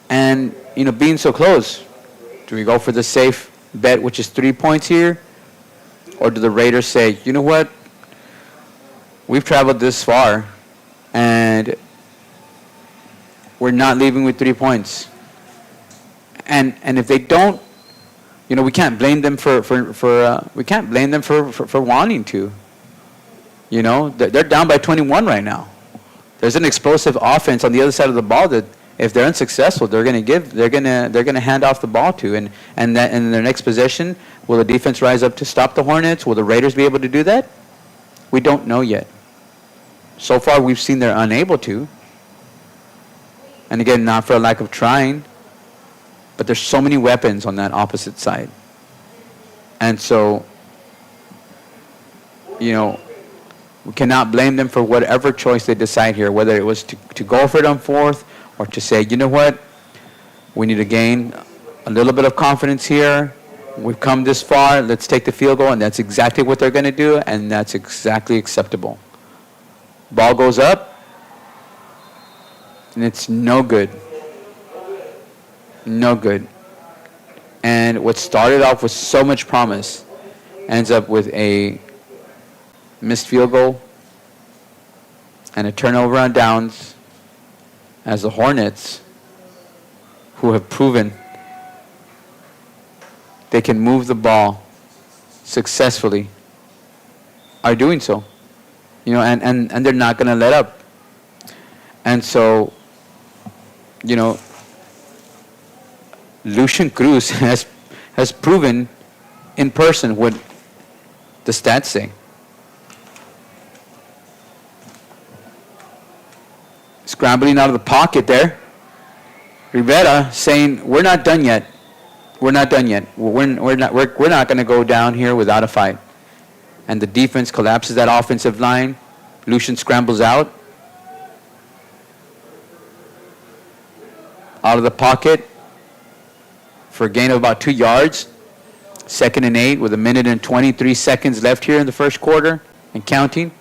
And, being so close, do we go for the safe bet, which is 3 points here? Or do the Raiders say, you know what? We've traveled this far, and we're not leaving with 3 points. And if they don't, we can't blame them for wanting to. They're down by 21 right now. There's an explosive offense on the other side of the ball that if they're unsuccessful, they're going to hand off the ball to, and in their next possession, will the defense rise up to stop the Hornets? Will the Raiders be able to do that? We don't know yet. So far, we've seen they're unable to. And again, not for a lack of trying, but there's so many weapons on that opposite side. And so, we cannot blame them for whatever choice they decide here, whether it was to go for it on 4th or to say, you know what, we need to gain a little bit of confidence here. we've come this far, let's take the field goal, and that's exactly what they're going to do, and that's exactly acceptable. Ball goes up, and it's no good. No good. And what started off with so much promise ends up with a missed field goal and a turnover on downs as the Hornets, who have proven they can move the ball successfully, are doing so. You know, and they're not going to let up. And so, you know, Lucian Cruz has proven in person what the stats say. Scrambling out of the pocket there. Rivera saying, we're not done yet. We're not done yet. We're not going to go down here without a fight. And the defense collapses that offensive line. Lucian scrambles out of the pocket for a gain of about 2 yards. 2nd and 8 with 1 minute and 23 seconds left here in the first quarter and counting.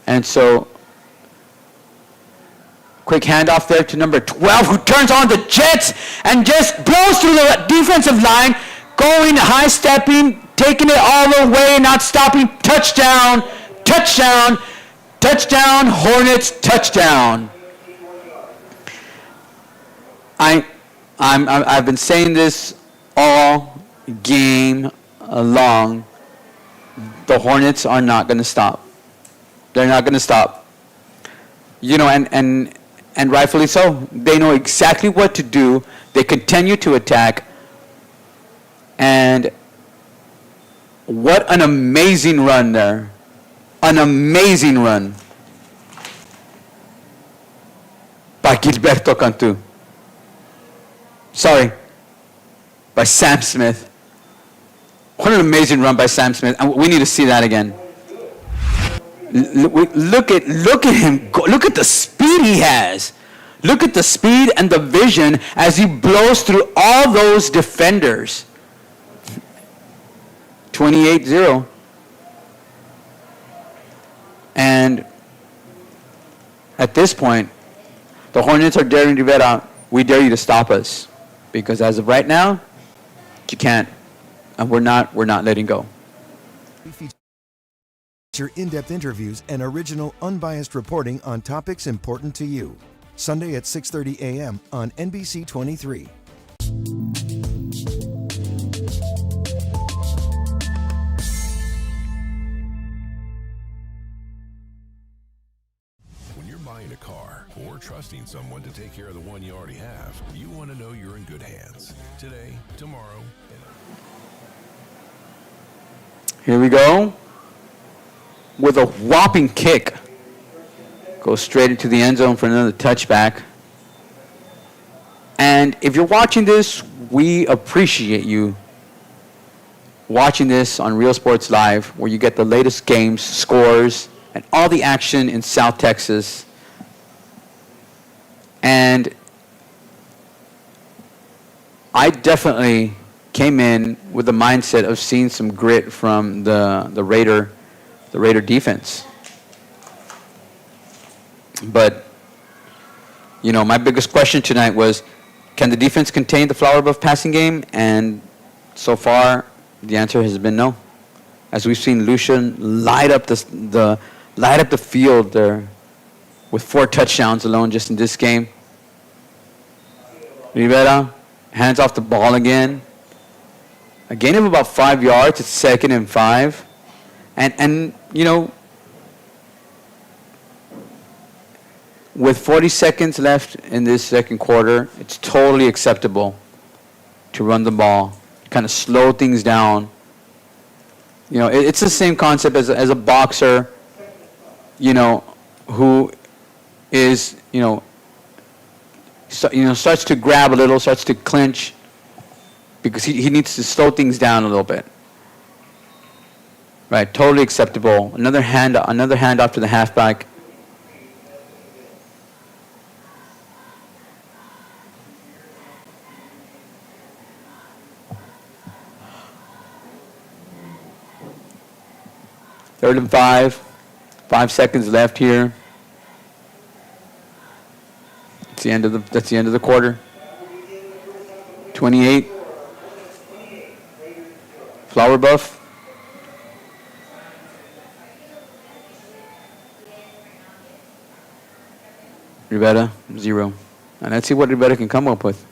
And so, quick handoff there to number 12, who turns on the jets and just blows through the defensive line, going high stepping, taking it all the way, not stopping. Touchdown, touchdown, touchdown, Hornets, touchdown. I've been saying this all game long. The Hornets are not going to stop. They're not going to stop. You know, and rightfully so. They know exactly what to do. They continue to attack. And what an amazing run there. An amazing run by Gilberto Cantu. Sorry, by Sam Smith. What an amazing run by Sam Smith. And we need to see that again. Look at him go. Look at the speed he has. Look at the speed and the vision as he blows through all those defenders. 28-0. And at this point, the Hornets are daring Rivera, we dare you to stop us. Because as of right now, you can't. And we're not letting go. Feature in-depth interviews and original unbiased reporting on topics important to you. Sunday at 6:30 a.m. on NBC 23. When you're buying a car or trusting someone to take care of the one you already have, you want to know you're in good hands. Today, tomorrow, Here we go. With a whopping kick. Goes straight into the end zone for another touchback. And if you're watching this, we appreciate you watching this on Real Sports Live, where you get the latest games, scores, and all the action in South Texas. And I definitely came in with the mindset of seeing some grit from the Raider defense. But, you know, my biggest question tonight was, can the defense contain the Flower Buff passing game? And so far, the answer has been no. As we've seen Lucian light up the field there with 4 touchdowns alone just in this game. Rivera hands off the ball again. A gain of about 5 yards. It's 2nd and 5. And you know, with 40 seconds left in this second quarter, it's totally acceptable to run the ball, kind of slow things down. You know, it's the same concept as a boxer, you know, who is, starts to grab a little, starts to clinch, because he needs to slow things down a little bit. Right, totally acceptable. Another hand off to the halfback. 3rd and 5. 5 seconds left here. That's the end of the quarter. 28. Flower Buff. Rivera, 0. And let's see what Rivera can come up with.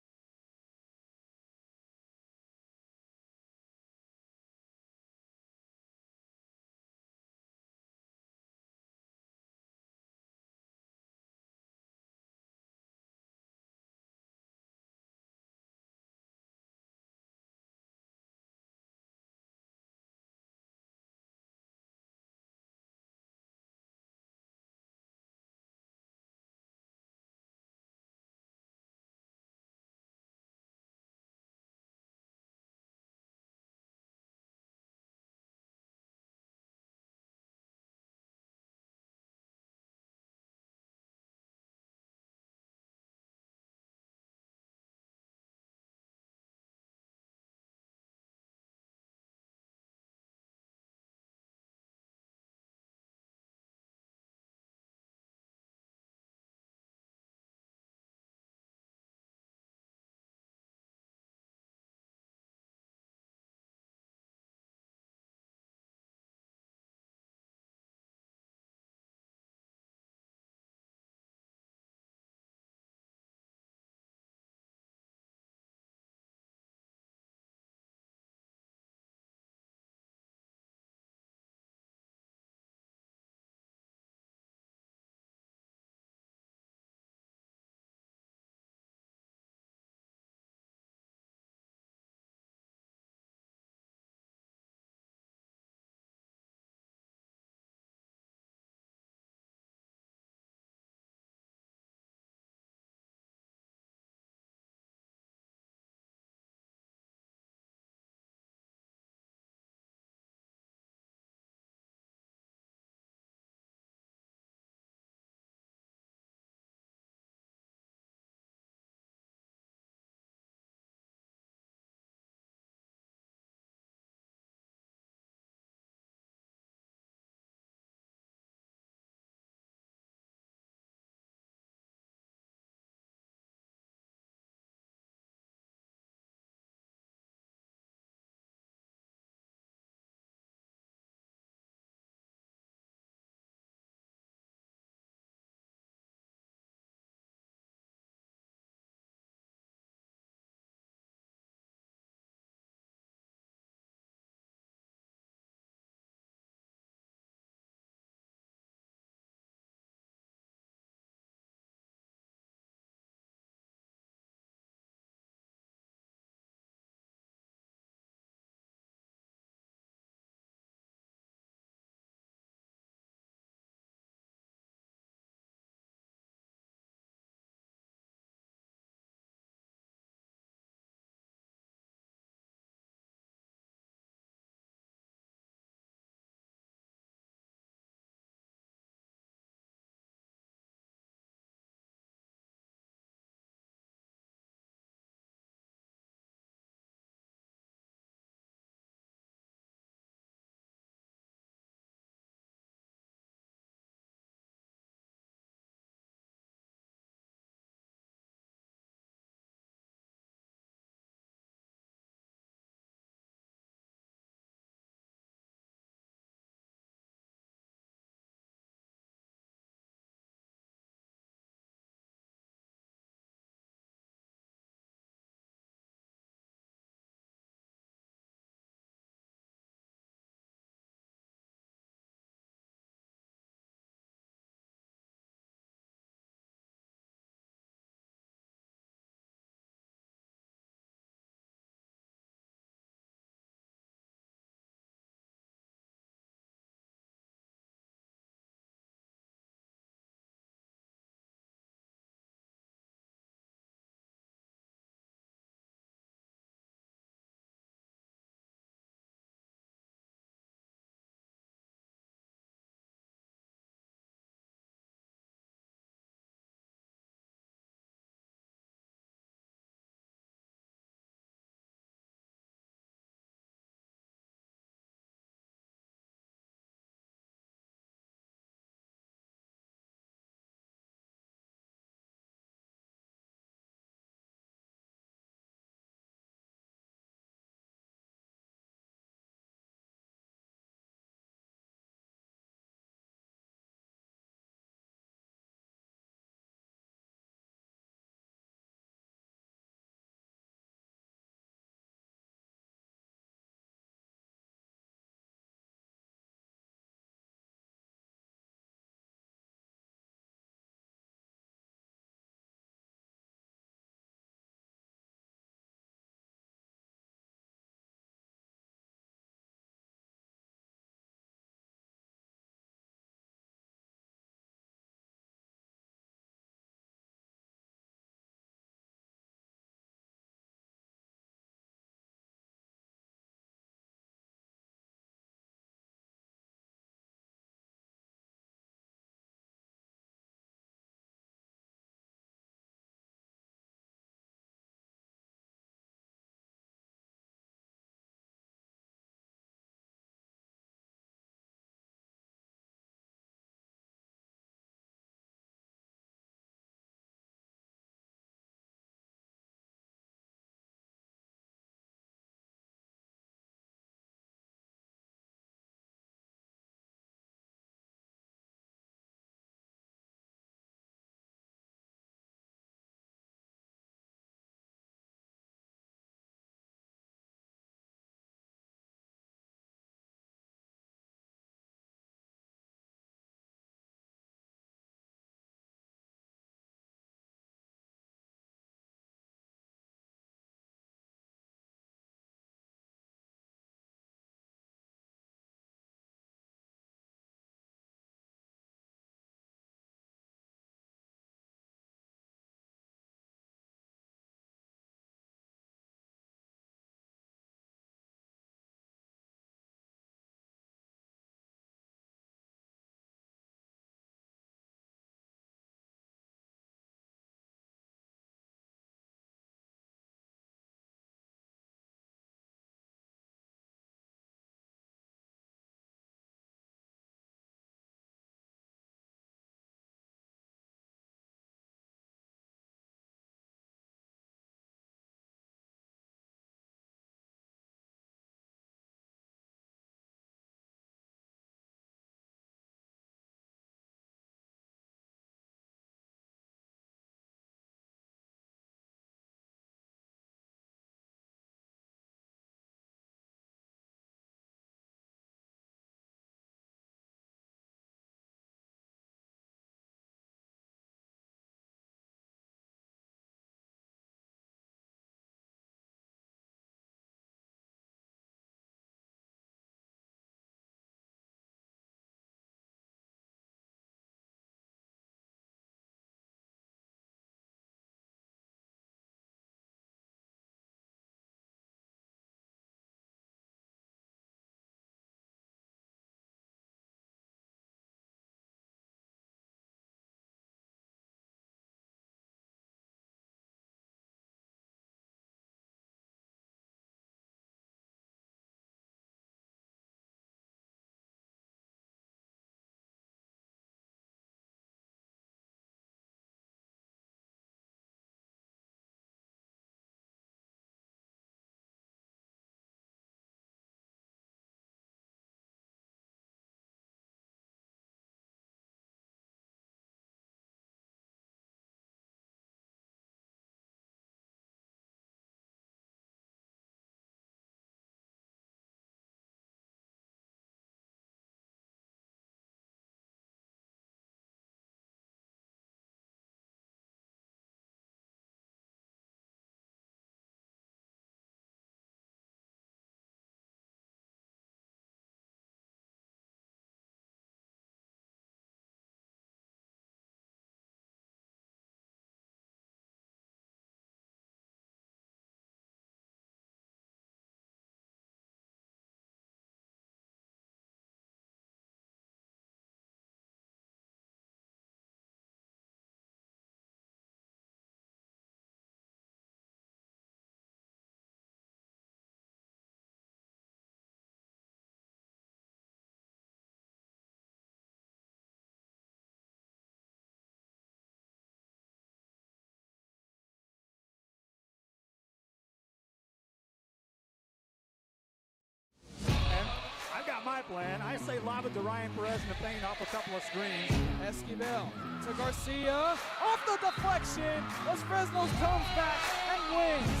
pipeline. I say lob it to Ryan Perez in the paint off a couple of screens. Esquivel to Garcia. Off the deflection. Los Fresnos comes back and wins.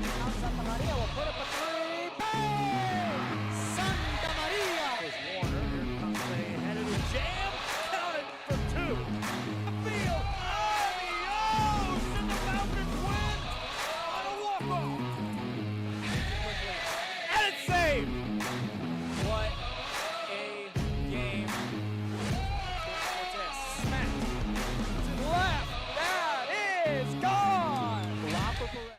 Now Santa Maria will put up a three. Bang! Santa Maria! Here's Warner. Here comes a headed jam. Counted for two. The field. Adios! And the Falcons win on a walk-off. And it's saved. What a game. Cortez smack to the left. That is gone. Lob for Perez.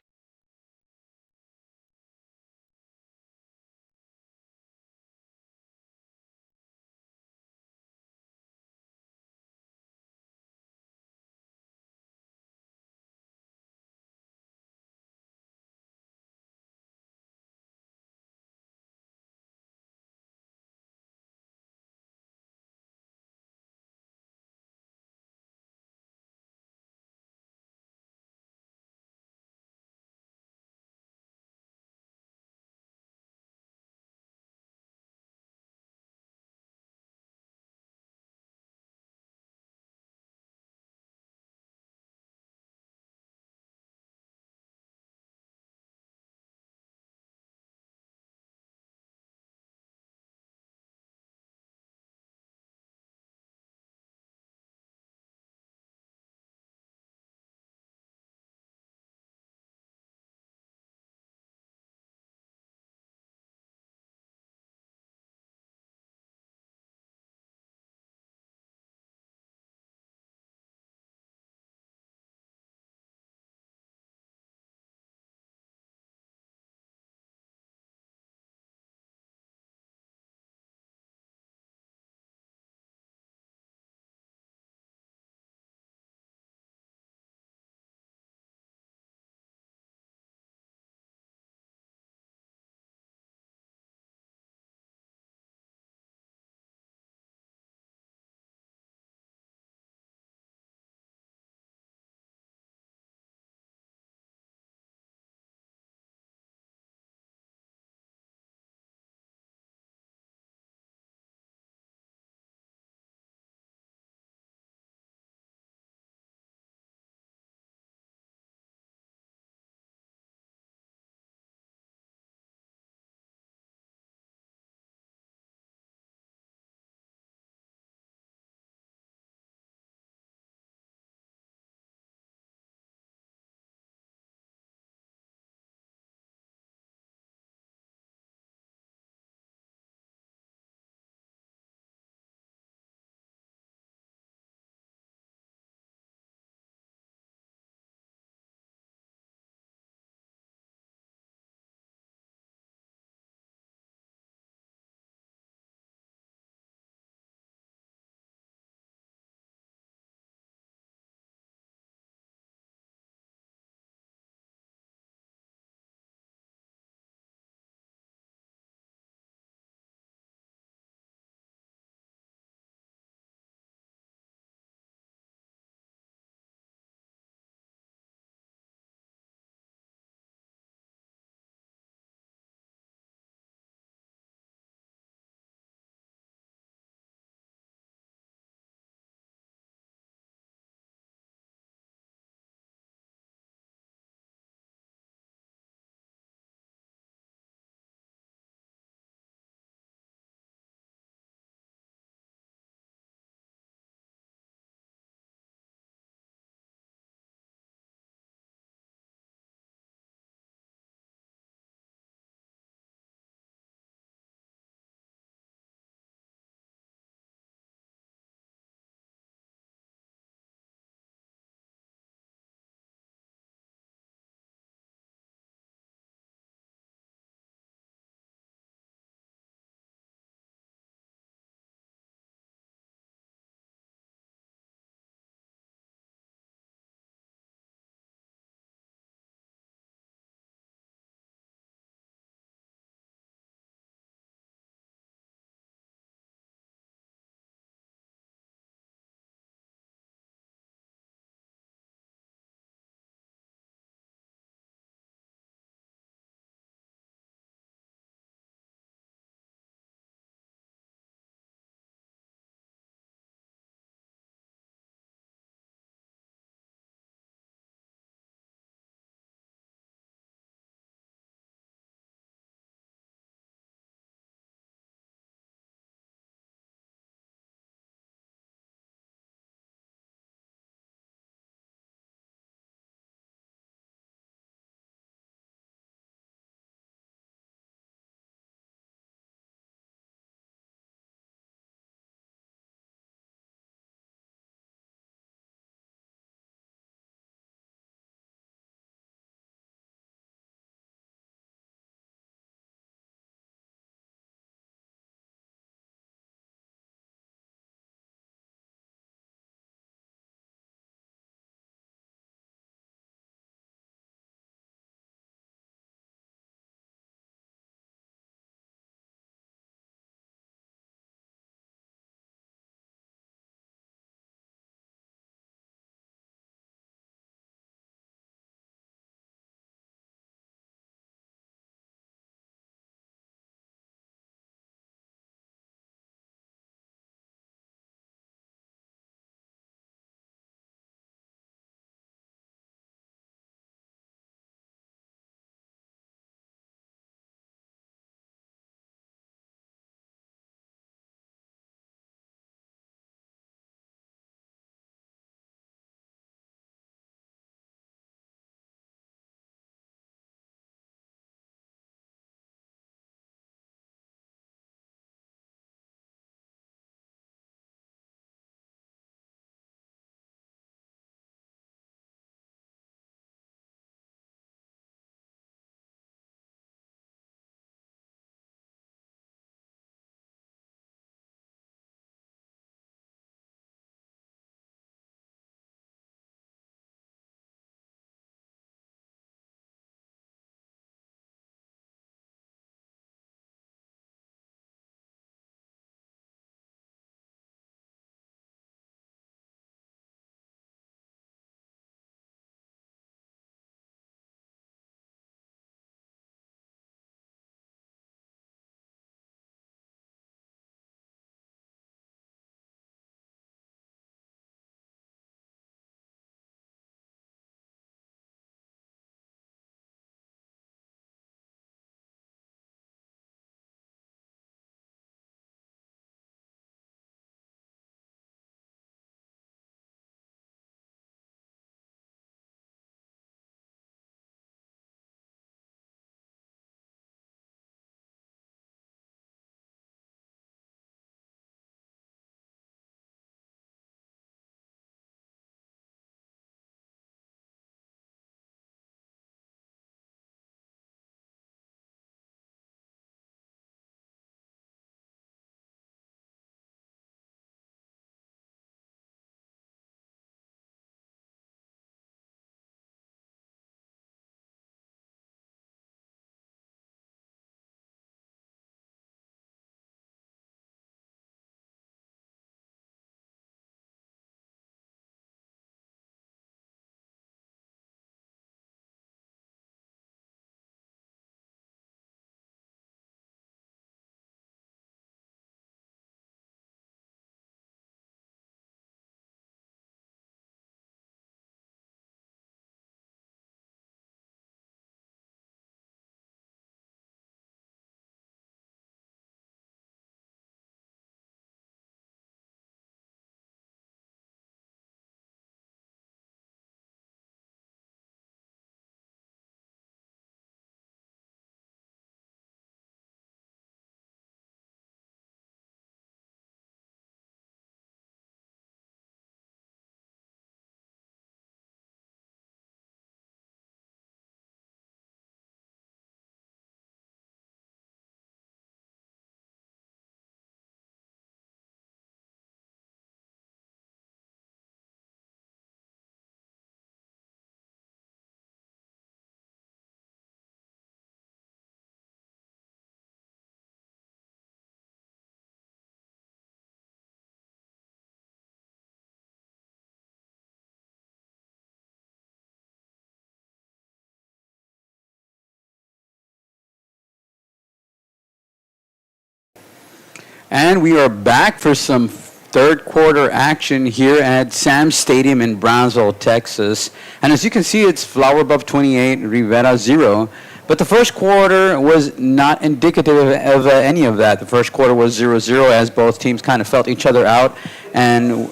And we are back for some third quarter action here at Sam's Stadium in Brownsville, Texas. And as you can see, it's Flower Buff 28, Rivera 0. But the first quarter was not indicative of any of that. The first quarter was 0-0 as both teams kind of felt each other out. And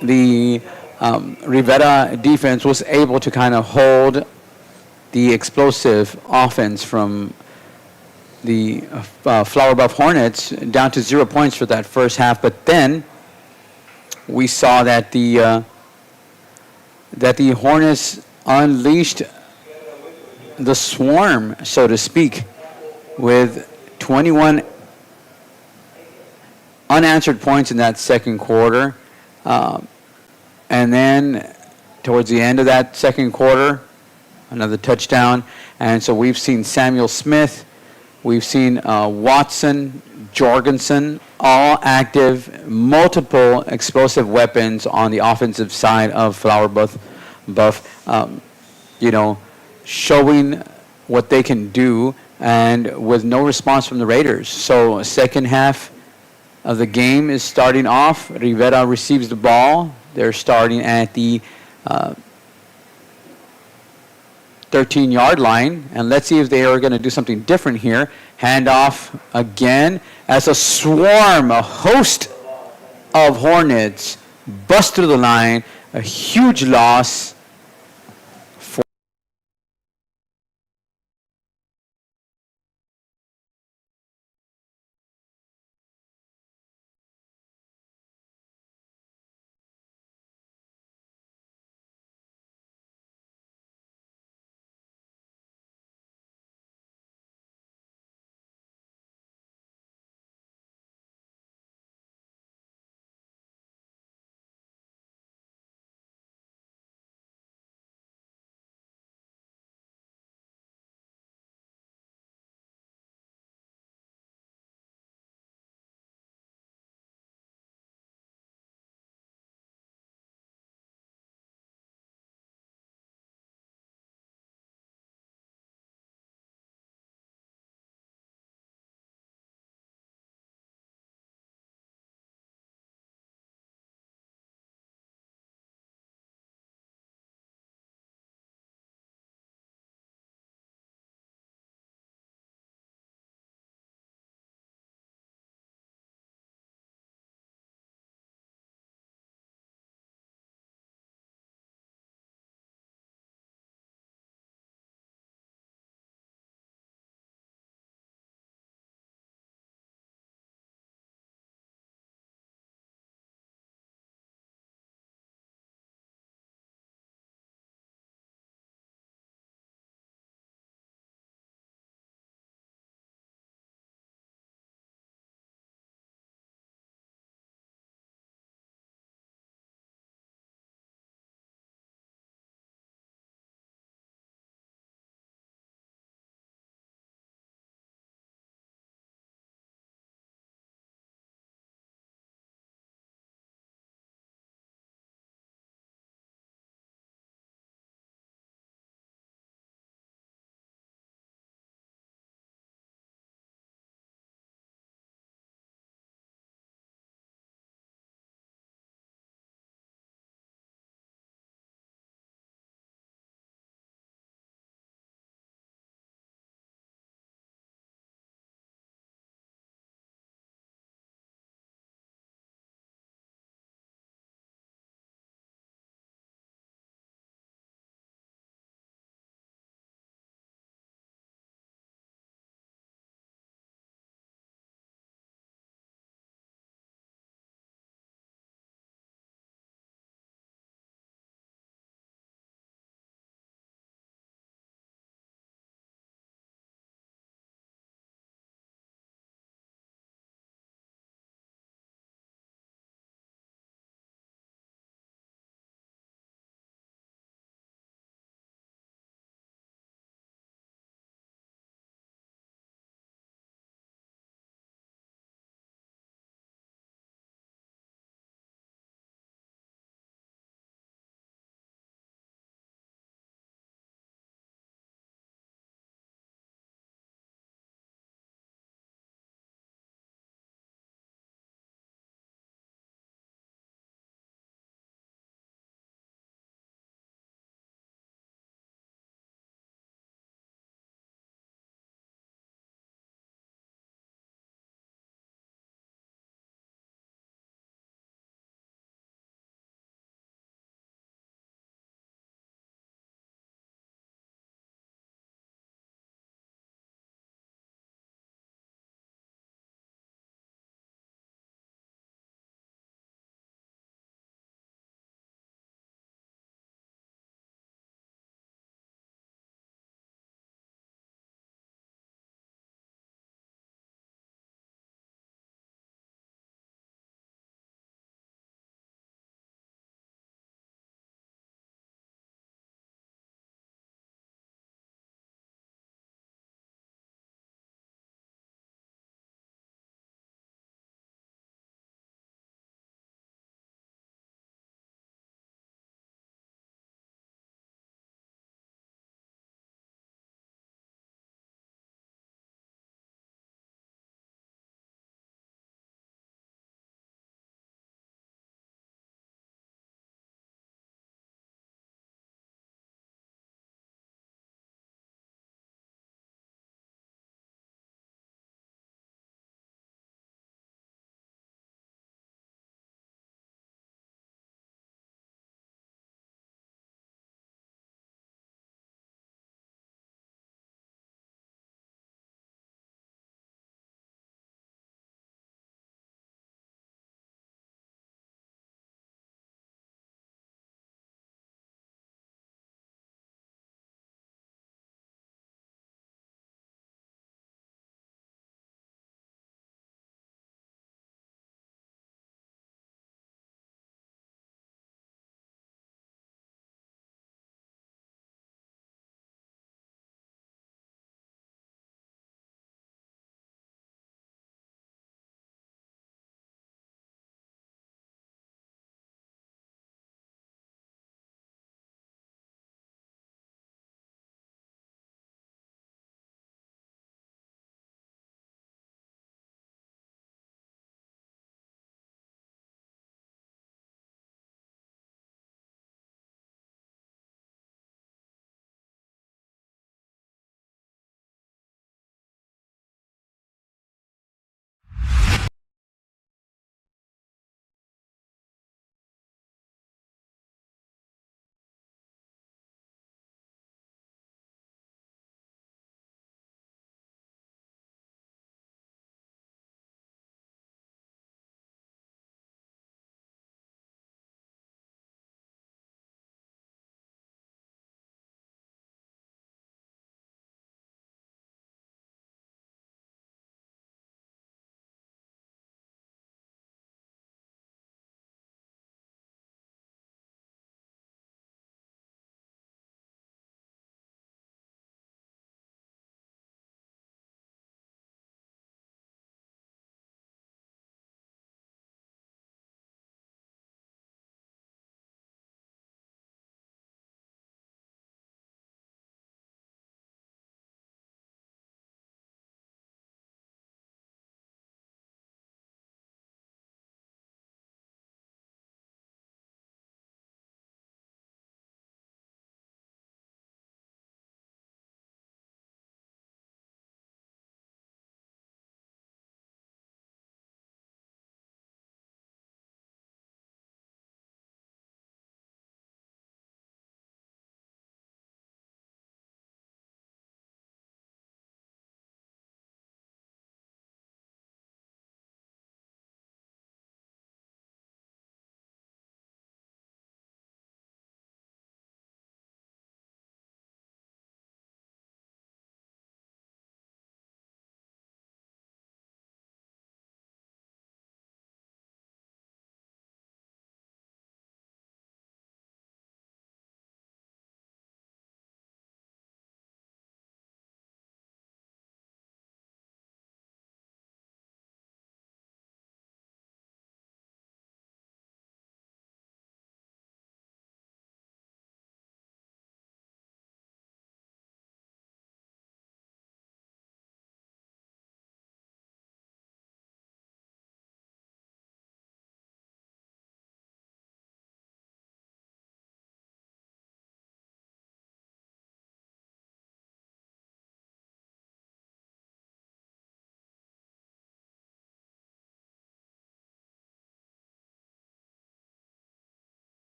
the Rivera defense was able to kind of hold the explosive offense from the Flower Buff Hornets down to 0 points for that first half. But then we saw that the Hornets unleashed the swarm, so to speak, with 21 unanswered points in that second quarter. And then towards the end of that second quarter, another touchdown. And so we've seen Samuel Smith, we've seen Watson, Jorgensen, all active, multiple explosive weapons on the offensive side of Flower Buff, showing what they can do, and with no response from the Raiders. So second half of the game is starting off. Rivera receives the ball. They're starting at the 13-yard line, and let's see if they are going to do something different here. Handoff again as a host of Hornets bust through the line. A huge loss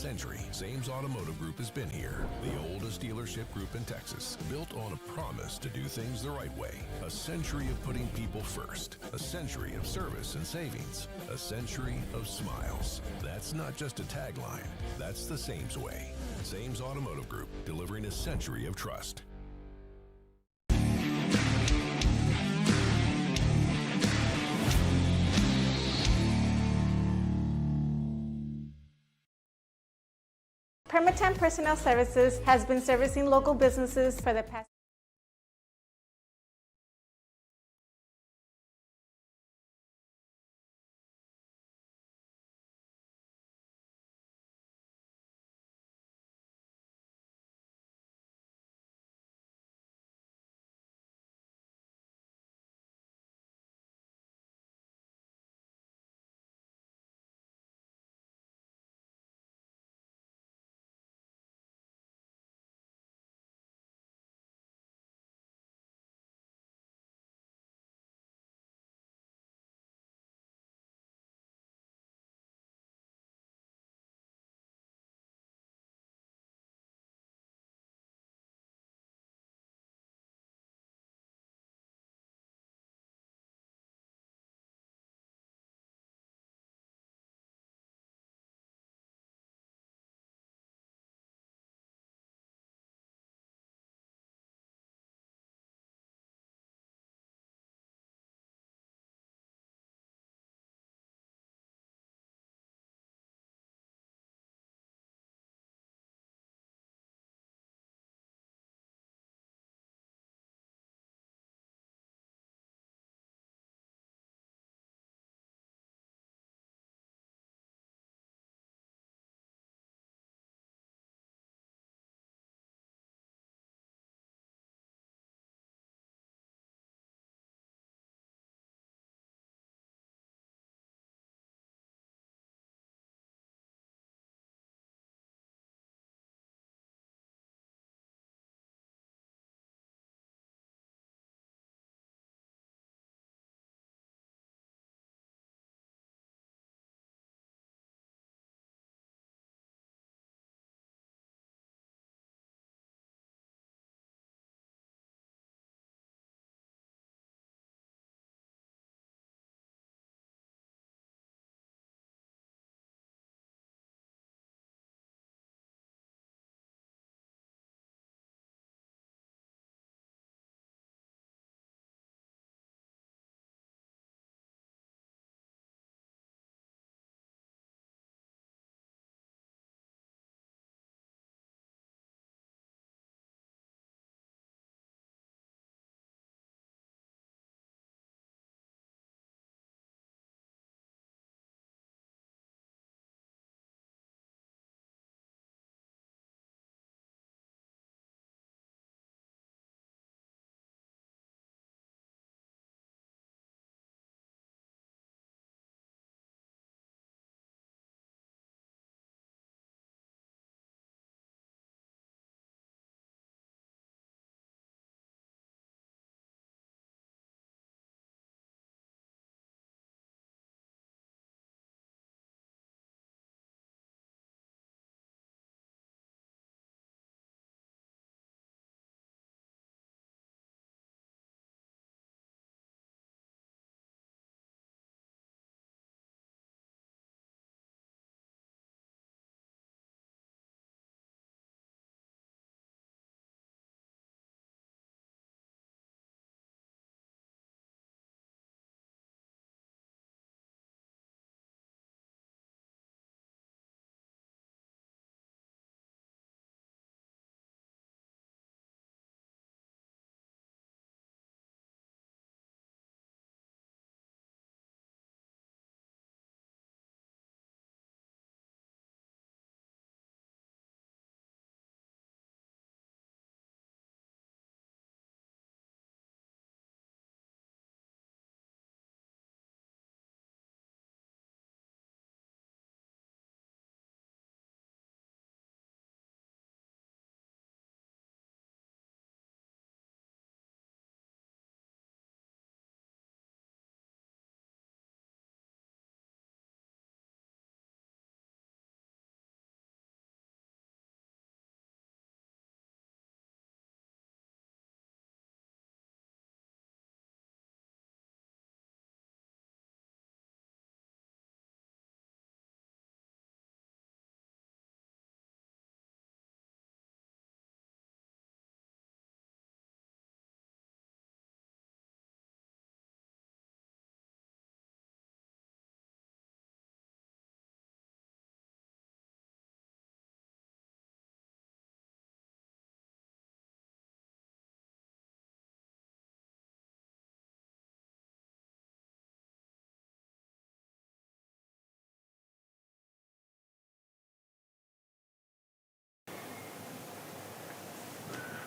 century, Sames Automotive Group has been here. The oldest dealership group in Texas, built on a promise to do things the right way. A century of putting people first. A century of service and savings. A century of smiles. That's not just a tagline. That's the Sames way. Sames Automotive Group, delivering a century of trust. Permatemp Personnel Services has been servicing local businesses for the past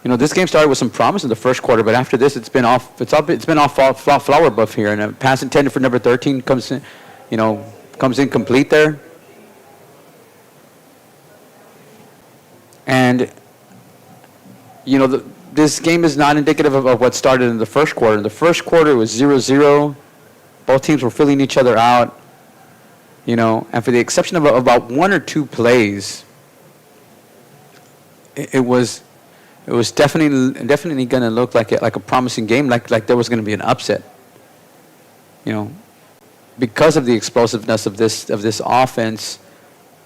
This game started with some promise in the first quarter, but after this, it's been off flower buff here, and a pass intended for number 13 comes in complete there. And this game is not indicative of what started in the first quarter. In the first quarter, it was 0-0. Both teams were filling each other out. And for the exception of about one or two plays, it was definitely going to look like a promising game, like there was going to be an upset. Because of the explosiveness of this offense,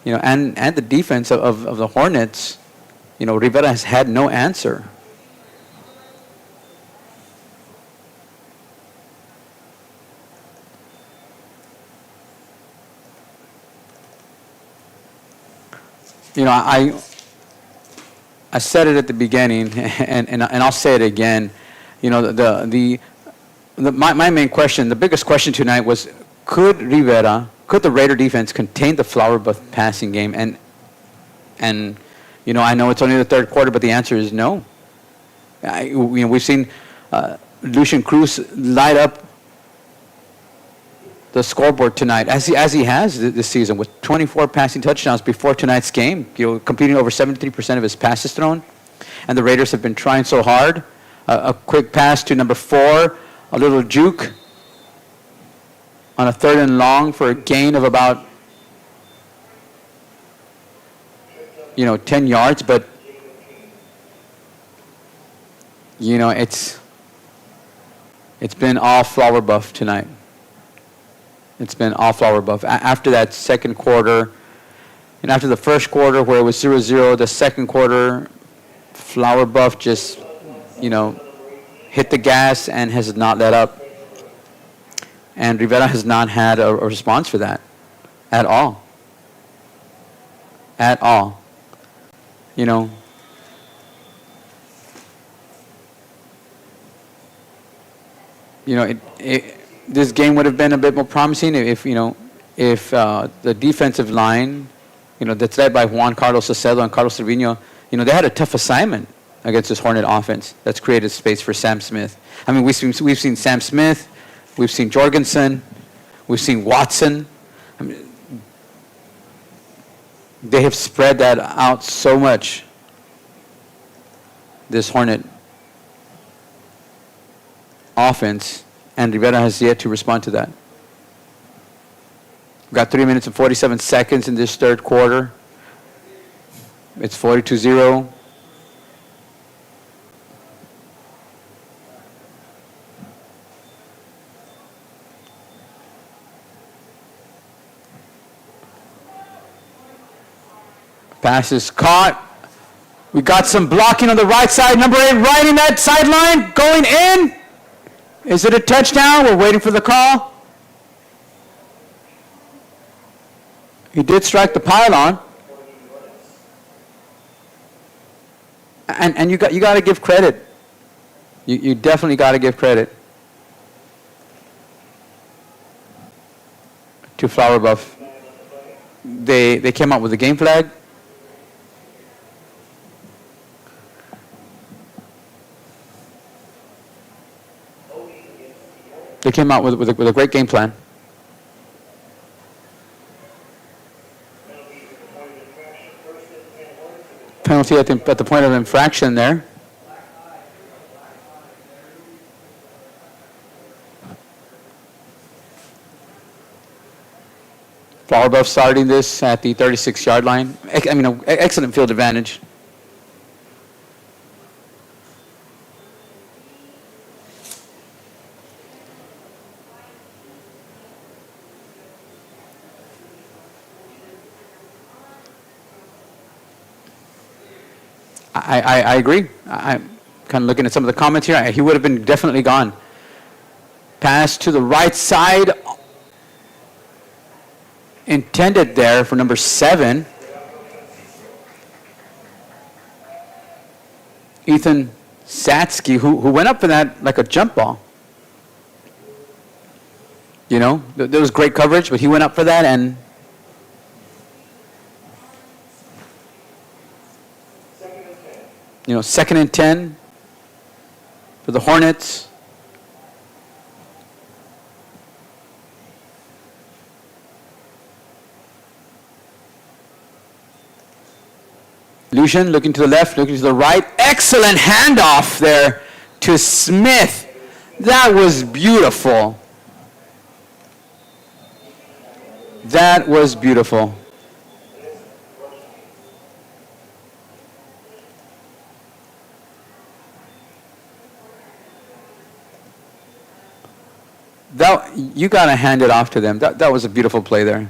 and the defense of the Hornets, Rivera has had no answer. I said it at the beginning, and I'll say it again. My main question, the biggest question tonight was, could the Raider defense contain the flower buff passing game? And I know it's only the third quarter, but the answer is no. We've seen Lucian Cruz light up the scoreboard tonight, as he has this season, with 24 passing touchdowns before tonight's game, completing over 73% of his passes thrown. And the Raiders have been trying so hard. A quick pass to number 4, a little juke on a 3rd and long for a gain of about 10 yards, but it's been all flower buff tonight. It's been all flower buff. After that second quarter, and after the first quarter where it was 0-0, the second quarter, flower buff just, hit the gas and has not let up. And Rivera has not had a response for that at all. At all. This game would have been a bit more promising if the defensive line, that's led by Juan Carlos Acedo and Carlos Trevino, they had a tough assignment against this Hornet offense that's created space for Sam Smith. I mean, we've seen Sam Smith, we've seen Jorgensen, we've seen Watson. I mean, they have spread that out so much, this Hornet offense, and Rivera has yet to respond to that. We've got 3 minutes and 47 seconds in this third quarter. It's 42-0. Pass is caught. We got some blocking on the right side. Number 8 right in that sideline, going in. Is it a touchdown? We're waiting for the call. He did strike the pylon. And you got to give credit. You definitely got to give credit to Flower Buff. They came out with a game flag. They came out with a great game plan. Penalty at the point of infraction there. Flower Buff starting this at the 36-yard line. I mean, excellent field advantage. I agree. I'm kind of looking at some of the comments here. He would have been definitely gone. Pass to the right side. Intended there for number 7. Ethan Satsky, who went up for that like a jump ball. There was great coverage, but he went up for that and 2nd and 10 for the Hornets. Lucian looking to the left, looking to the right. Excellent handoff there to Smith. That was beautiful. That was beautiful. You got to hand it off to them. That was a beautiful play there.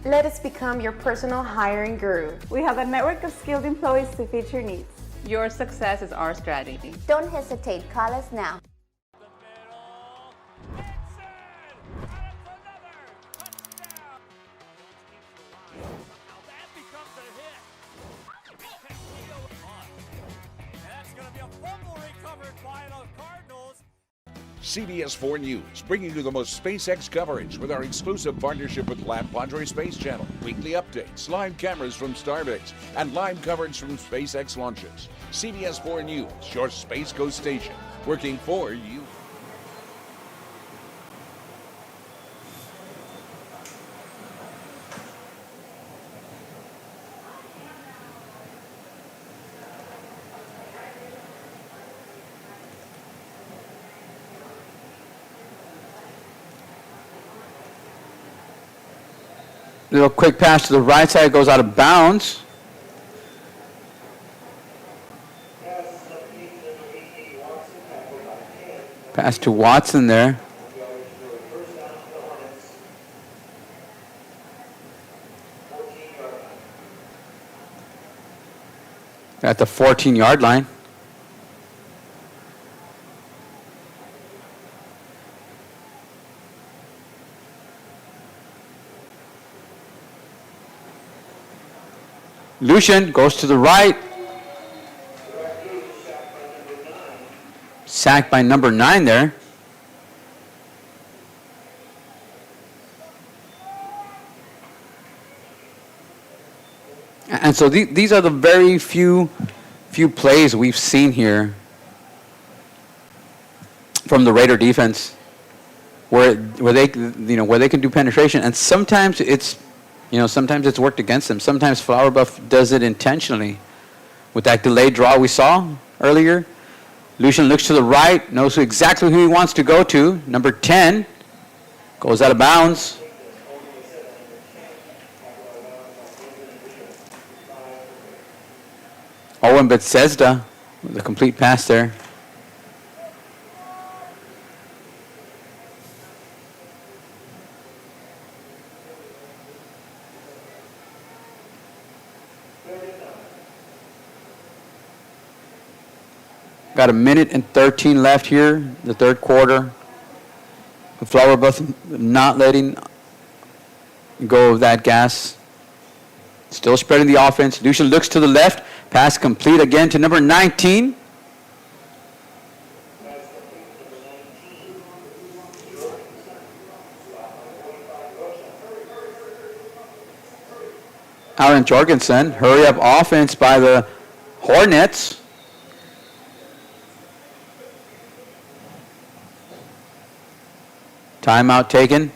Let us become your personal hiring guru. We have a network of skilled employees to fit your needs. Your success is our strategy. Don't hesitate. Call us now. CBS 4 News, bringing you the most SpaceX coverage with our exclusive partnership with Lab Padre Space Channel. Weekly updates, live cameras from Starbase, and live coverage from SpaceX launches. CBS 4 News, your Space Coast station, working for you. Little quick pass to the right side, goes out of bounds. Pass to Watson there. At the 14-yard line. Lucian goes to the right. Sacked by number 9 there. And so these are the very few plays we've seen here from the Raider defense where they can do penetration, and sometimes it's worked against them. Sometimes Flower Buff does it intentionally. With that delayed draw we saw earlier, Lucian looks to the right, knows exactly who he wants to go to. Number 10 goes out of bounds. Owen Bethesda with a complete pass there. Got 1:13 left here, the third quarter. The Flower Buff not letting go of that gas. Still spreading the offense. Lucian looks to the left. Pass complete again to number 19. Aaron Jorgensen. Hurry up offense by the Hornets. Timeout taken.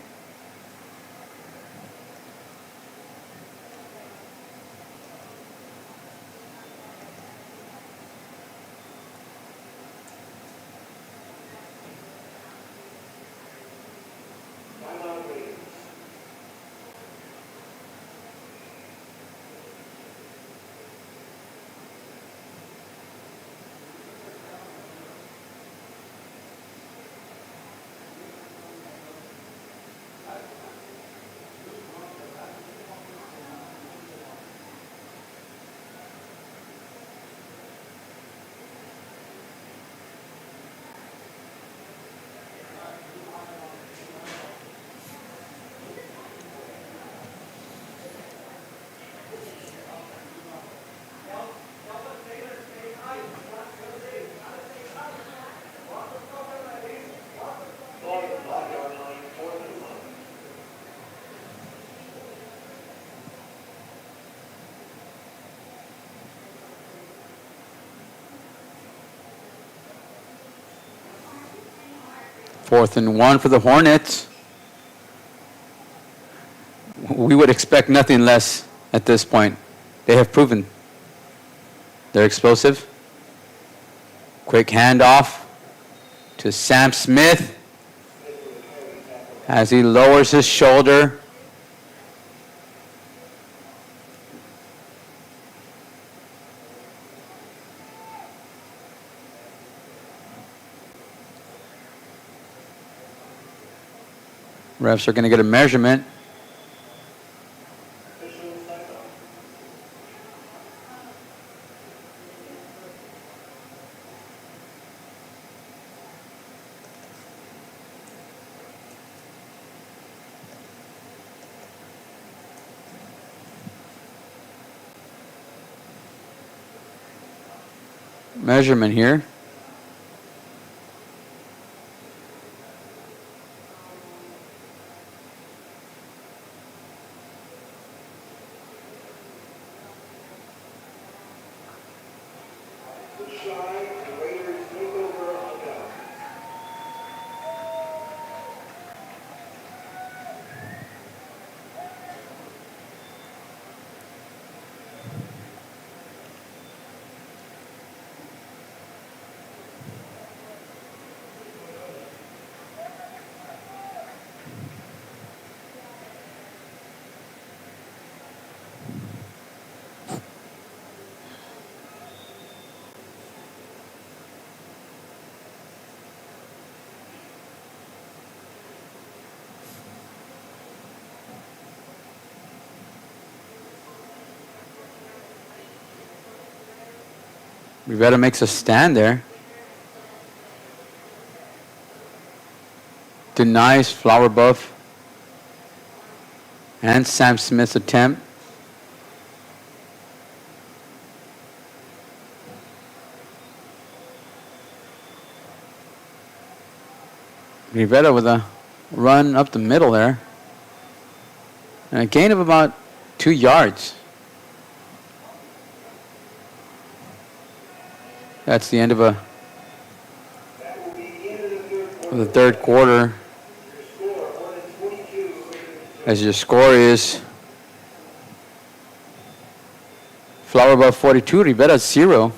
4th and 1 for the Hornets. We would expect nothing less at this point. They have proven they're explosive. Quick handoff to Sam Smith as he lowers his shoulder. Refs are going to get a measurement. Measurement here. Rivera makes a stand there. Denies Flower Buff and Sam Smith's attempt. Rivera with a run up the middle there. And a gain of about 2 yards. That's the end of the third quarter. As your score is Flower Buff 42, Rivera 0.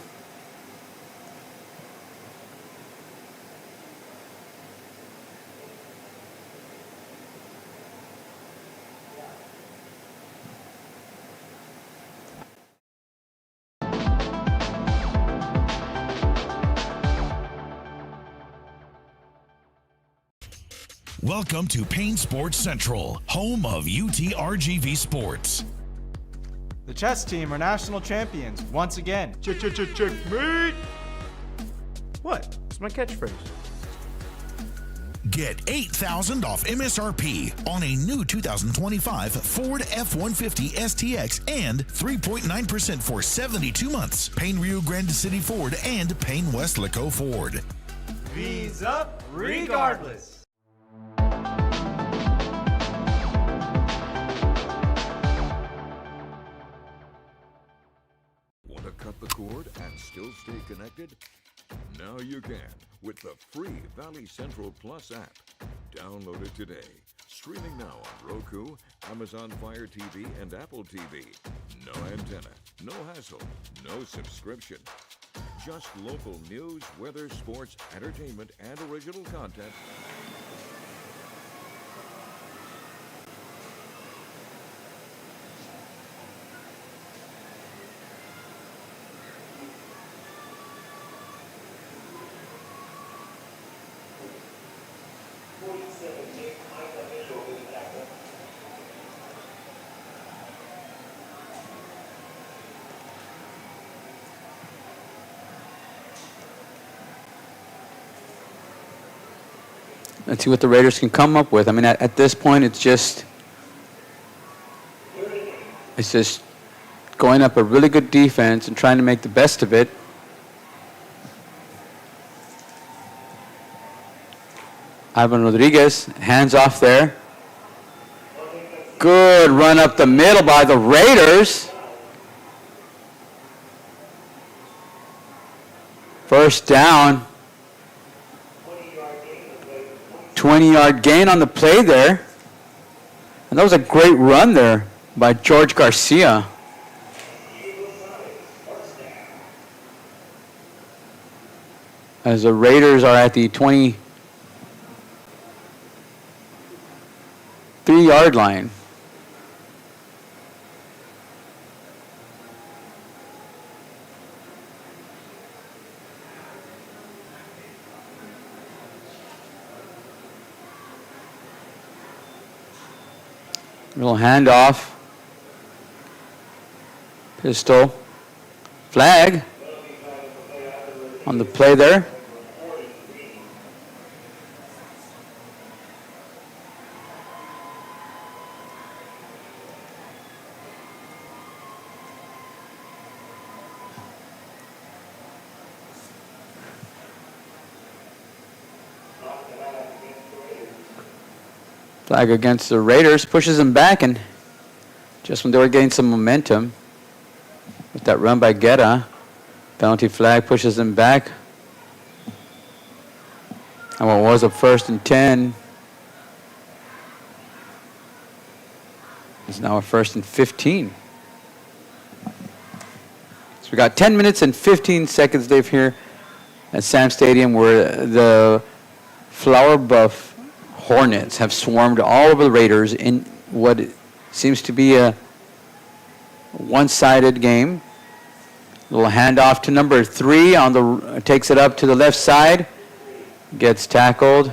Welcome to Payne Sports Central, home of UTRGV Sports. The chess team are national champions once again. Checkmate! What? It's my catchphrase. Get $8,000 off MSRP on a new 2025 Ford F-150 STX and 3.9% for 72 months. Payne Rio Grande City Ford and Payne West Laco Ford. V's up regardless. Want to cut the cord and still stay connected? Now you can with the free Valley Central Plus app. Download it today. Streaming now on Roku, Amazon Fire TV, and Apple TV. No antenna, no hassle, no subscription. Just local news, weather, sports, entertainment, and original content. Let's see what the Raiders can come up with. I mean, at this point, it's just going up a really good defense and trying to make the best of it. Ivan Rodriguez, hands off there. Good run up the middle by the Raiders. First down. 20-yard gain on the play there. And that was a great run there by George Garcia. As the Raiders are at the 23-yard line. Little handoff. Pistol. Flag on the play there. Flag against the Raiders, pushes them back, and just when they were getting some momentum with that run by Guerra, penalty flag pushes them back. And what was a 1st and 10 is now a 1st and 15. So we got 10 minutes and 15 seconds, Dave, here at Sam Stadium, where the Flower Bluff Hornets have swarmed all over the Raiders in what seems to be a one-sided game. Little handoff to number 3 on the takes it up to the left side, gets tackled.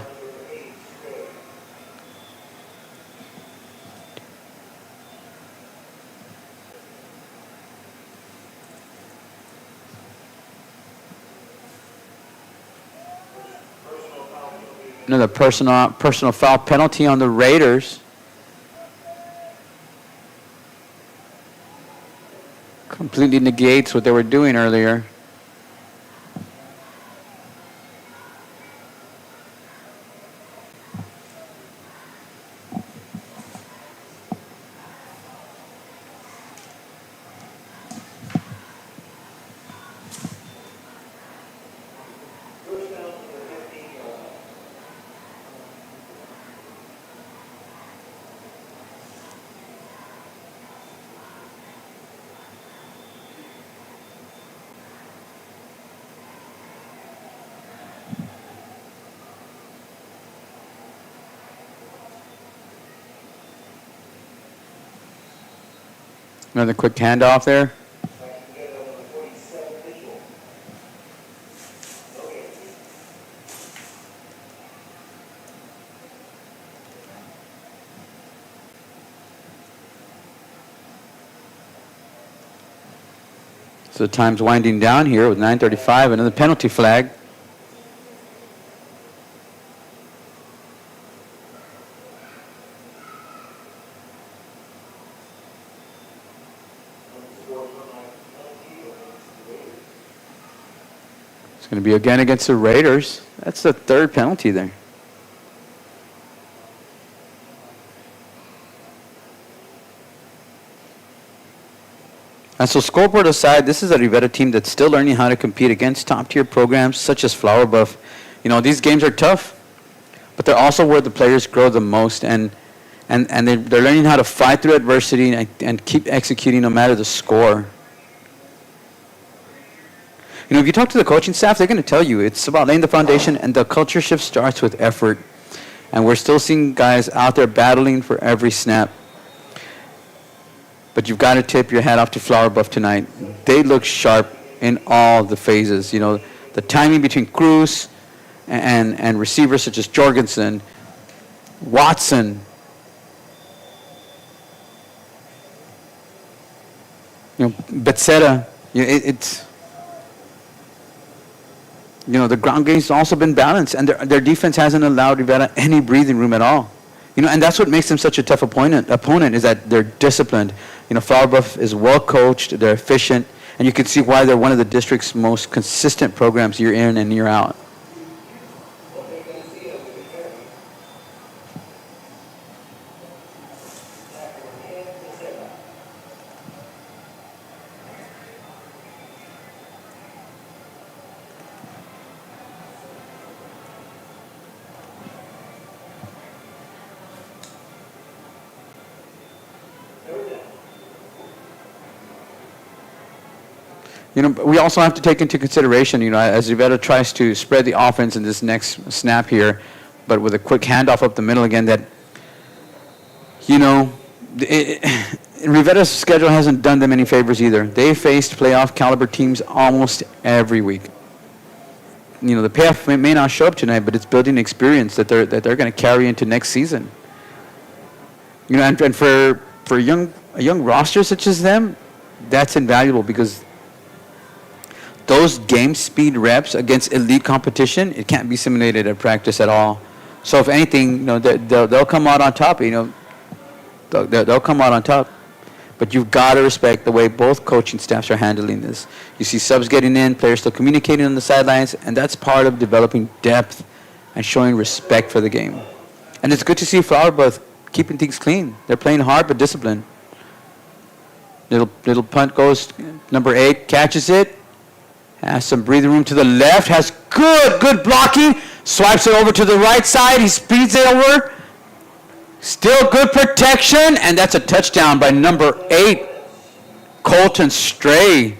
Another personal foul penalty on the Raiders. Completely negates what they were doing earlier. Another quick handoff there. So the time's winding down here with 9:35. Another penalty flag. It's going to be again against the Raiders. That's the 3rd penalty there. And so scoreboard aside, this is a Rivera team that's still learning how to compete against top-tier programs such as Flower Bluff. You know, these games are tough, but they're also where the players grow the most, and they're learning how to fight through adversity and keep executing no matter the score. You know, if you talk to the coaching staff, they're going to tell you it's about laying the foundation, and the culture shift starts with effort. And we're still seeing guys out there battling for every snap. But you've got to tip your hat off to Flower Bluff tonight. They look sharp in all the phases. You know, the timing between Cruz and receivers such as Jorgensen, Watson, you know, Becerra. It's you know, the ground game's also been balanced, and their defense hasn't allowed Rivera any breathing room at all. You know, and that's what makes them such a tough opponent is that they're disciplined. You know, Flower Bluff is well coached, they're efficient, and you can see why they're one of the district's most consistent programs year in and year out. we also have to take into consideration, as Rivera tries to spread the offense in this next snap here, but with a quick handoff up the middle again, that, Rivera's schedule hasn't done them any favors either. They faced playoff caliber teams almost every week. The payoff may not show up tonight, but it's building experience that they're going to carry into next season. And for a young roster such as them, that's invaluable, because those game speed reps against elite competition, it can't be simulated at practice at all. So if anything, they'll come out on top. They'll come out on top. But you've got to respect the way both coaching staffs are handling this. You see subs getting in, players still communicating on the sidelines, and that's part of developing depth and showing respect for the game. And it's good to see Flowerbuff keeping things clean. They're playing hard but disciplined. Little punt goes, number 8 catches it, has some breathing room to the left, has good blocking, swipes it over to the right side, he speeds it over. Still good protection, and that's a touchdown by number 8, Colton Stray.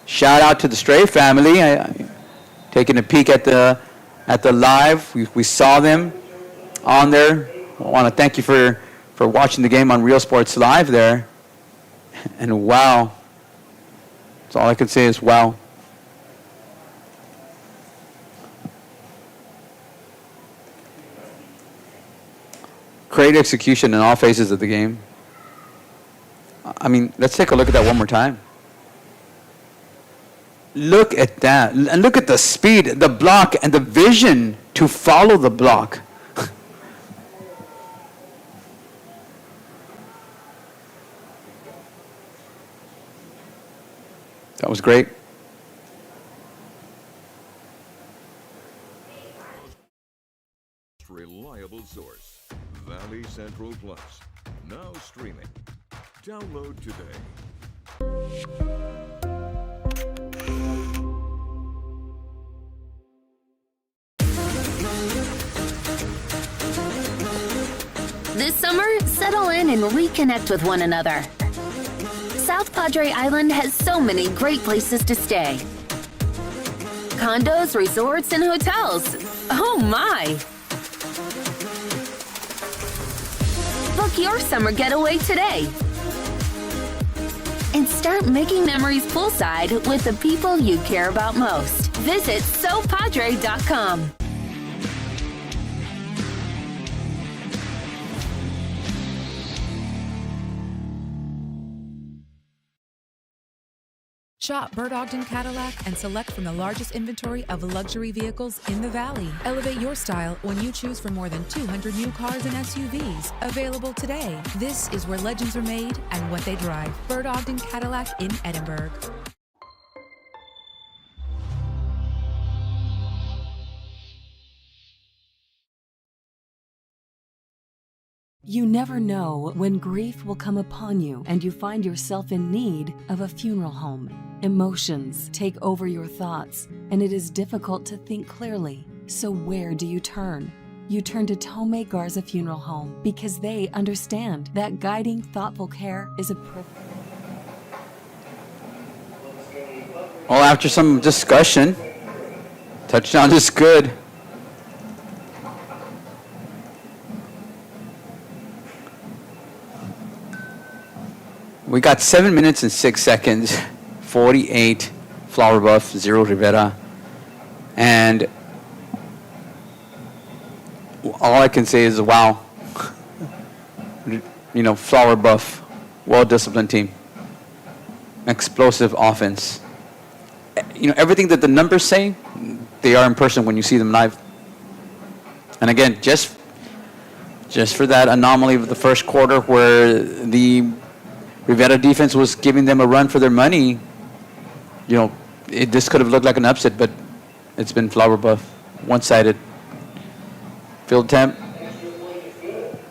Shout out to the Stray family. Taking a peek at the live, we saw them on there. I want to thank you for watching the game on Real Sports Live there. And wow, that's all I can say is wow. Great execution in all phases of the game. I mean, let's take a look at that one more time. Look at that. And look at the speed, the block, and the vision to follow the block. That was great. Reliable source. Valley Central Plus. Now streaming. Download today. This summer, settle in and reconnect with one another. South Padre Island has so many great places to stay. Condos, resorts, and hotels. Oh my! Book your summer getaway today. And start making memories poolside with the people you care about most. Visit SoPadre.com. Shop Bird Ogden Cadillac and select from the largest inventory of luxury vehicles in the Valley. Elevate your style when you choose from more than 200 new cars and SUVs available today. This is where legends are made and what they drive. Bird Ogden Cadillac in Edinburgh. You never know when grief will come upon you and you find yourself in need of a funeral home. Emotions take over your thoughts, and it is difficult to think clearly. So where do you turn? You turn to Tomei Garza Funeral Home because they understand that guiding thoughtful care is a privilege. Well, after some discussion, touchdown is good. We got 7 minutes and 6 seconds, 48 Flowerbuff, 0 Rivera. And all I can say is, wow. Flowerbuff, well-disciplined team. Explosive offense. Everything that the numbers say, they are in person when you see them live. And again, just for that anomaly of the first quarter where the Rivera defense was giving them a run for their money, this could have looked like an upset, but it's been Flowerbuff, one-sided. Field temp,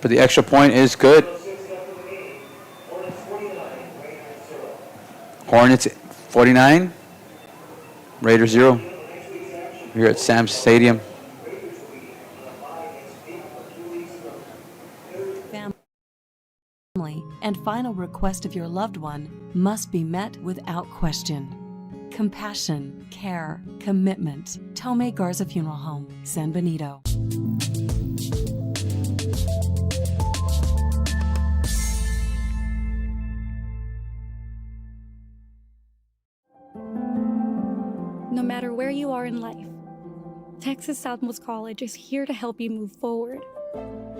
but the extra point is good. Hornets 49, Raiders 0 here at Sam's Stadium. And final request of your loved one must be met without question. compassion, care, commitment. Tome Garza Funeral Home, San Benito. No matter where you are in life, Texas Southmost College is here to help you move forward.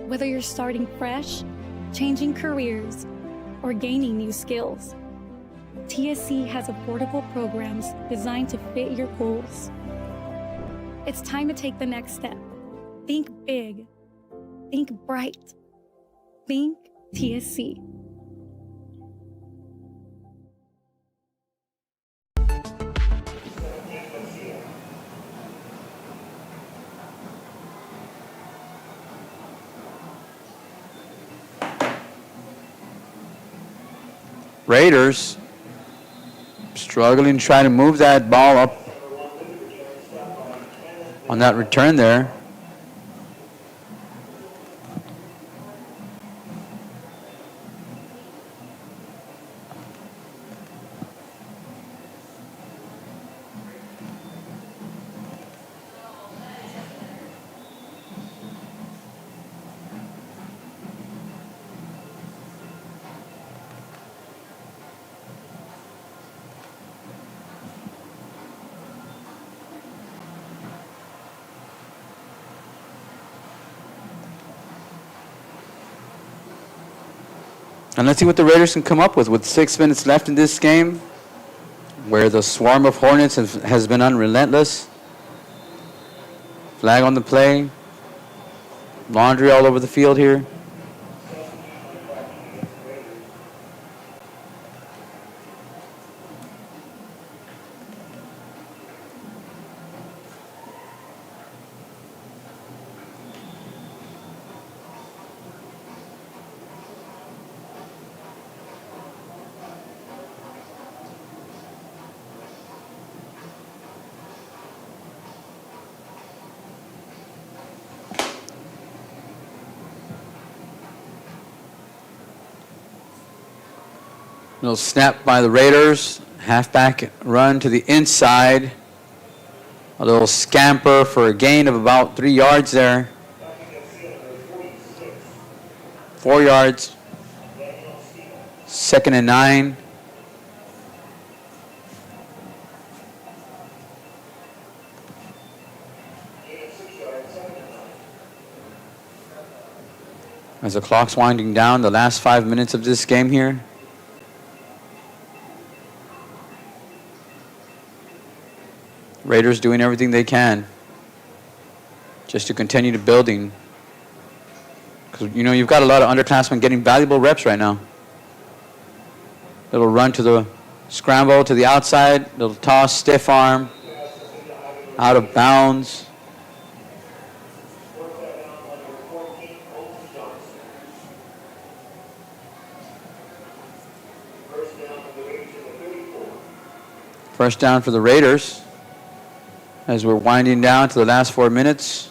Whether you're starting fresh, changing careers, or gaining new skills, TSC has affordable programs designed to fit your goals. It's time to take the next step. Think big. Think bright. Think TSC. Raiders struggling to try to move that ball up on that return there. And let's see what the Raiders can come up with 6 minutes left in this game, where the swarm of Hornets has been unrelentless. Flag on the play. Laundry all over the field here. Little snap by the Raiders. Halfback run to the inside. A little scamper for a gain of about 3 yards there. 4 yards. 2nd and 9. As the clock's winding down, the last 5 minutes of this game here. Raiders doing everything they can just to continue to building. Because, you know, you've got a lot of underclassmen getting valuable reps right now. Little run to the scramble to the outside, little toss, stiff arm, out of bounds. First down for the Raiders. As we're winding down to the last 4 minutes.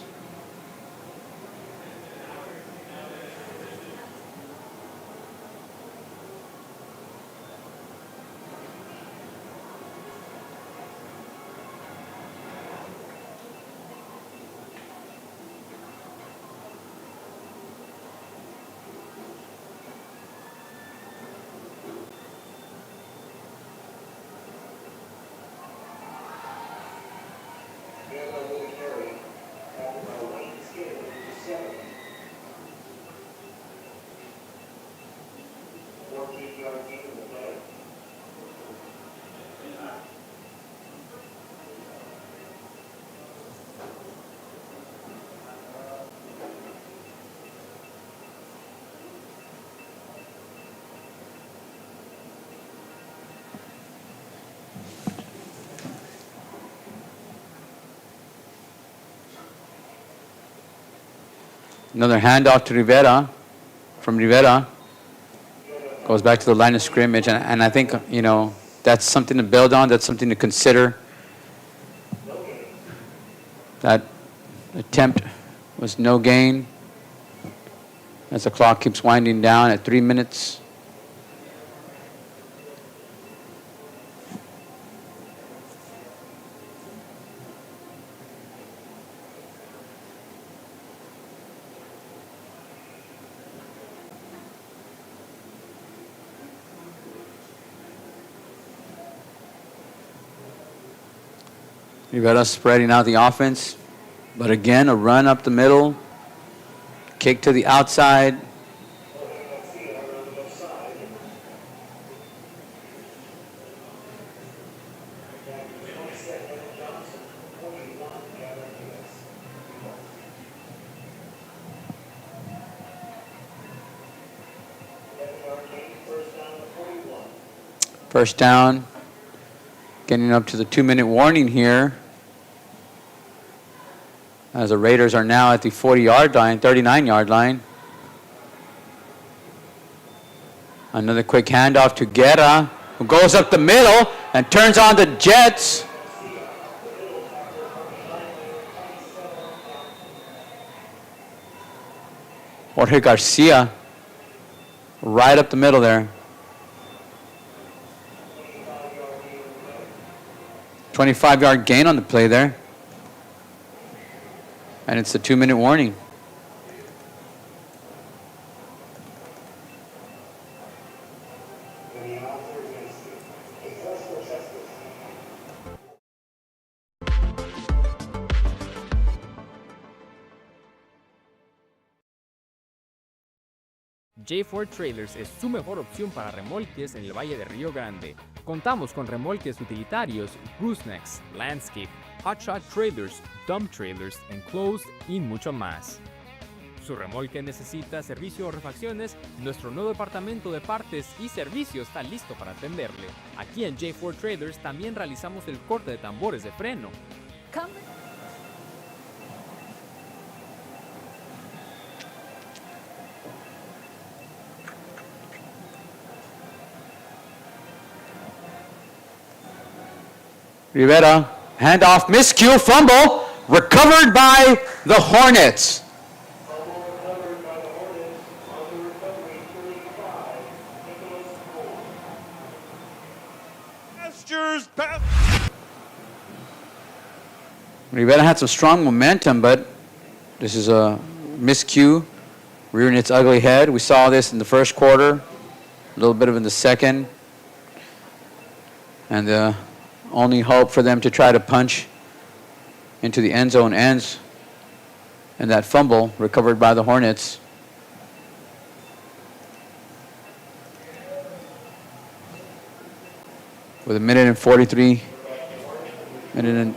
Another handoff to Rivera, from Rivera. Goes back to the line of scrimmage, and I think, you know, that's something to build on, that's something to consider. That attempt was no gain as the clock keeps winding down at 3 minutes. Rivera spreading out the offense. But again, a run up the middle. Kick to the outside. First down. Getting up to the 2-minute warning here, as the Raiders are now at the 40-yard line, 39-yard line. Another quick handoff to Guerra, who goes up the middle and turns on the Jets. Jorge Garcia, right up the middle there. 25-yard gain on the play there. And it's a 2-minute warning. J4 Trailers es su mejor opción para remolques en el Valle de Río Grande. Contamos con remolques utilitarios, goosenecks, landscape, hotshot trailers, dump trailers, enclosed y mucho más. Su remolque necesita servicio o refacciones, nuestro nuevo departamento de partes y servicio está listo para atenderle. Aquí en J4 Trailers también realizamos el corte de tambores de freno. Rivera, handoff, miscue, fumble, recovered by the Hornets. Rivera had some strong momentum, but this is a miscue, rearing its ugly head. We saw this in the first quarter, a little bit of in the second. And the only hope for them to try to punch into the end zone ends in that fumble recovered by the Hornets. With a minute and 43 minute and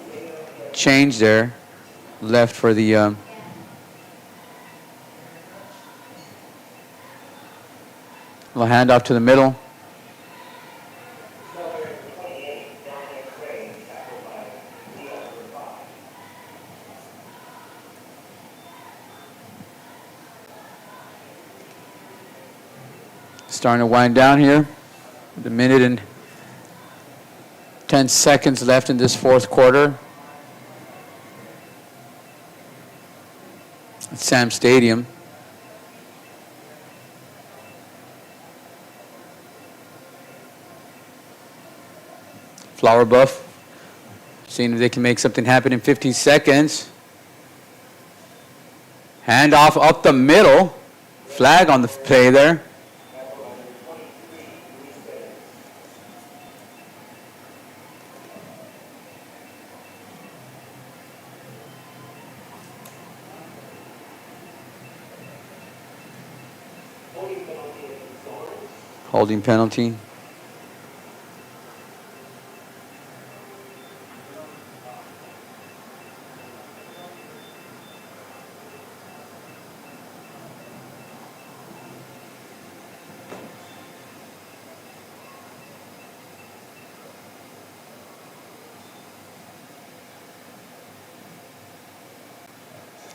change there left for the little handoff to the middle. Starting to wind down here. With a minute and 10 seconds left in this fourth quarter. At Sam Stadium. Flower Bluff, seeing if they can make something happen in 15 seconds. Handoff up the middle. Flag on the play there. Holding penalty.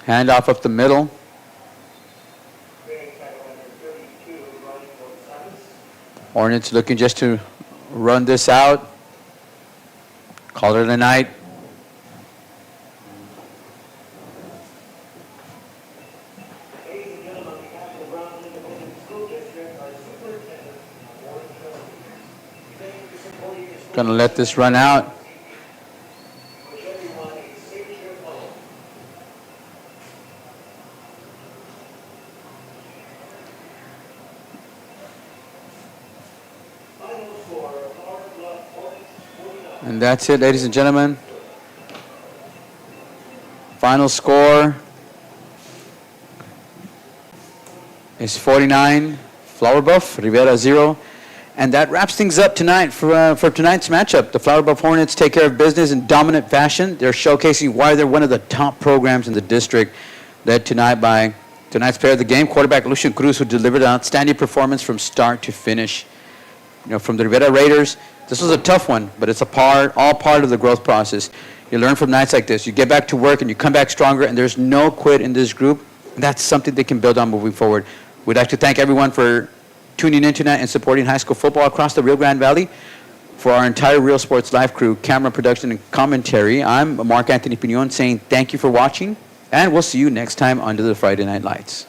Handoff up the middle. Hornets looking just to run this out. Call it a night. Gonna let this run out. And that's it, ladies and gentlemen. Final score is 49, Flower Buff, Rivera 0. And that wraps things up tonight for tonight's matchup. The Flower Buff Hornets take care of business in dominant fashion. They're showcasing why they're one of the top programs in the district, led tonight by tonight's player of the game, quarterback Lucian Cruz, who delivered an outstanding performance from start to finish. You know, from the Rivera Raiders, this was a tough one, but it's all part of the growth process. You learn from nights like this. You get back to work and you come back stronger, and there's no quit in this group. That's something they can build on moving forward. We'd like to thank everyone for tuning in tonight and supporting high school football across the Rio Grande Valley. For our entire Real Sports Live crew, camera production and commentary, I'm Mark Anthony Pinon saying thank you for watching, and we'll see you next time under the Friday Night Lights.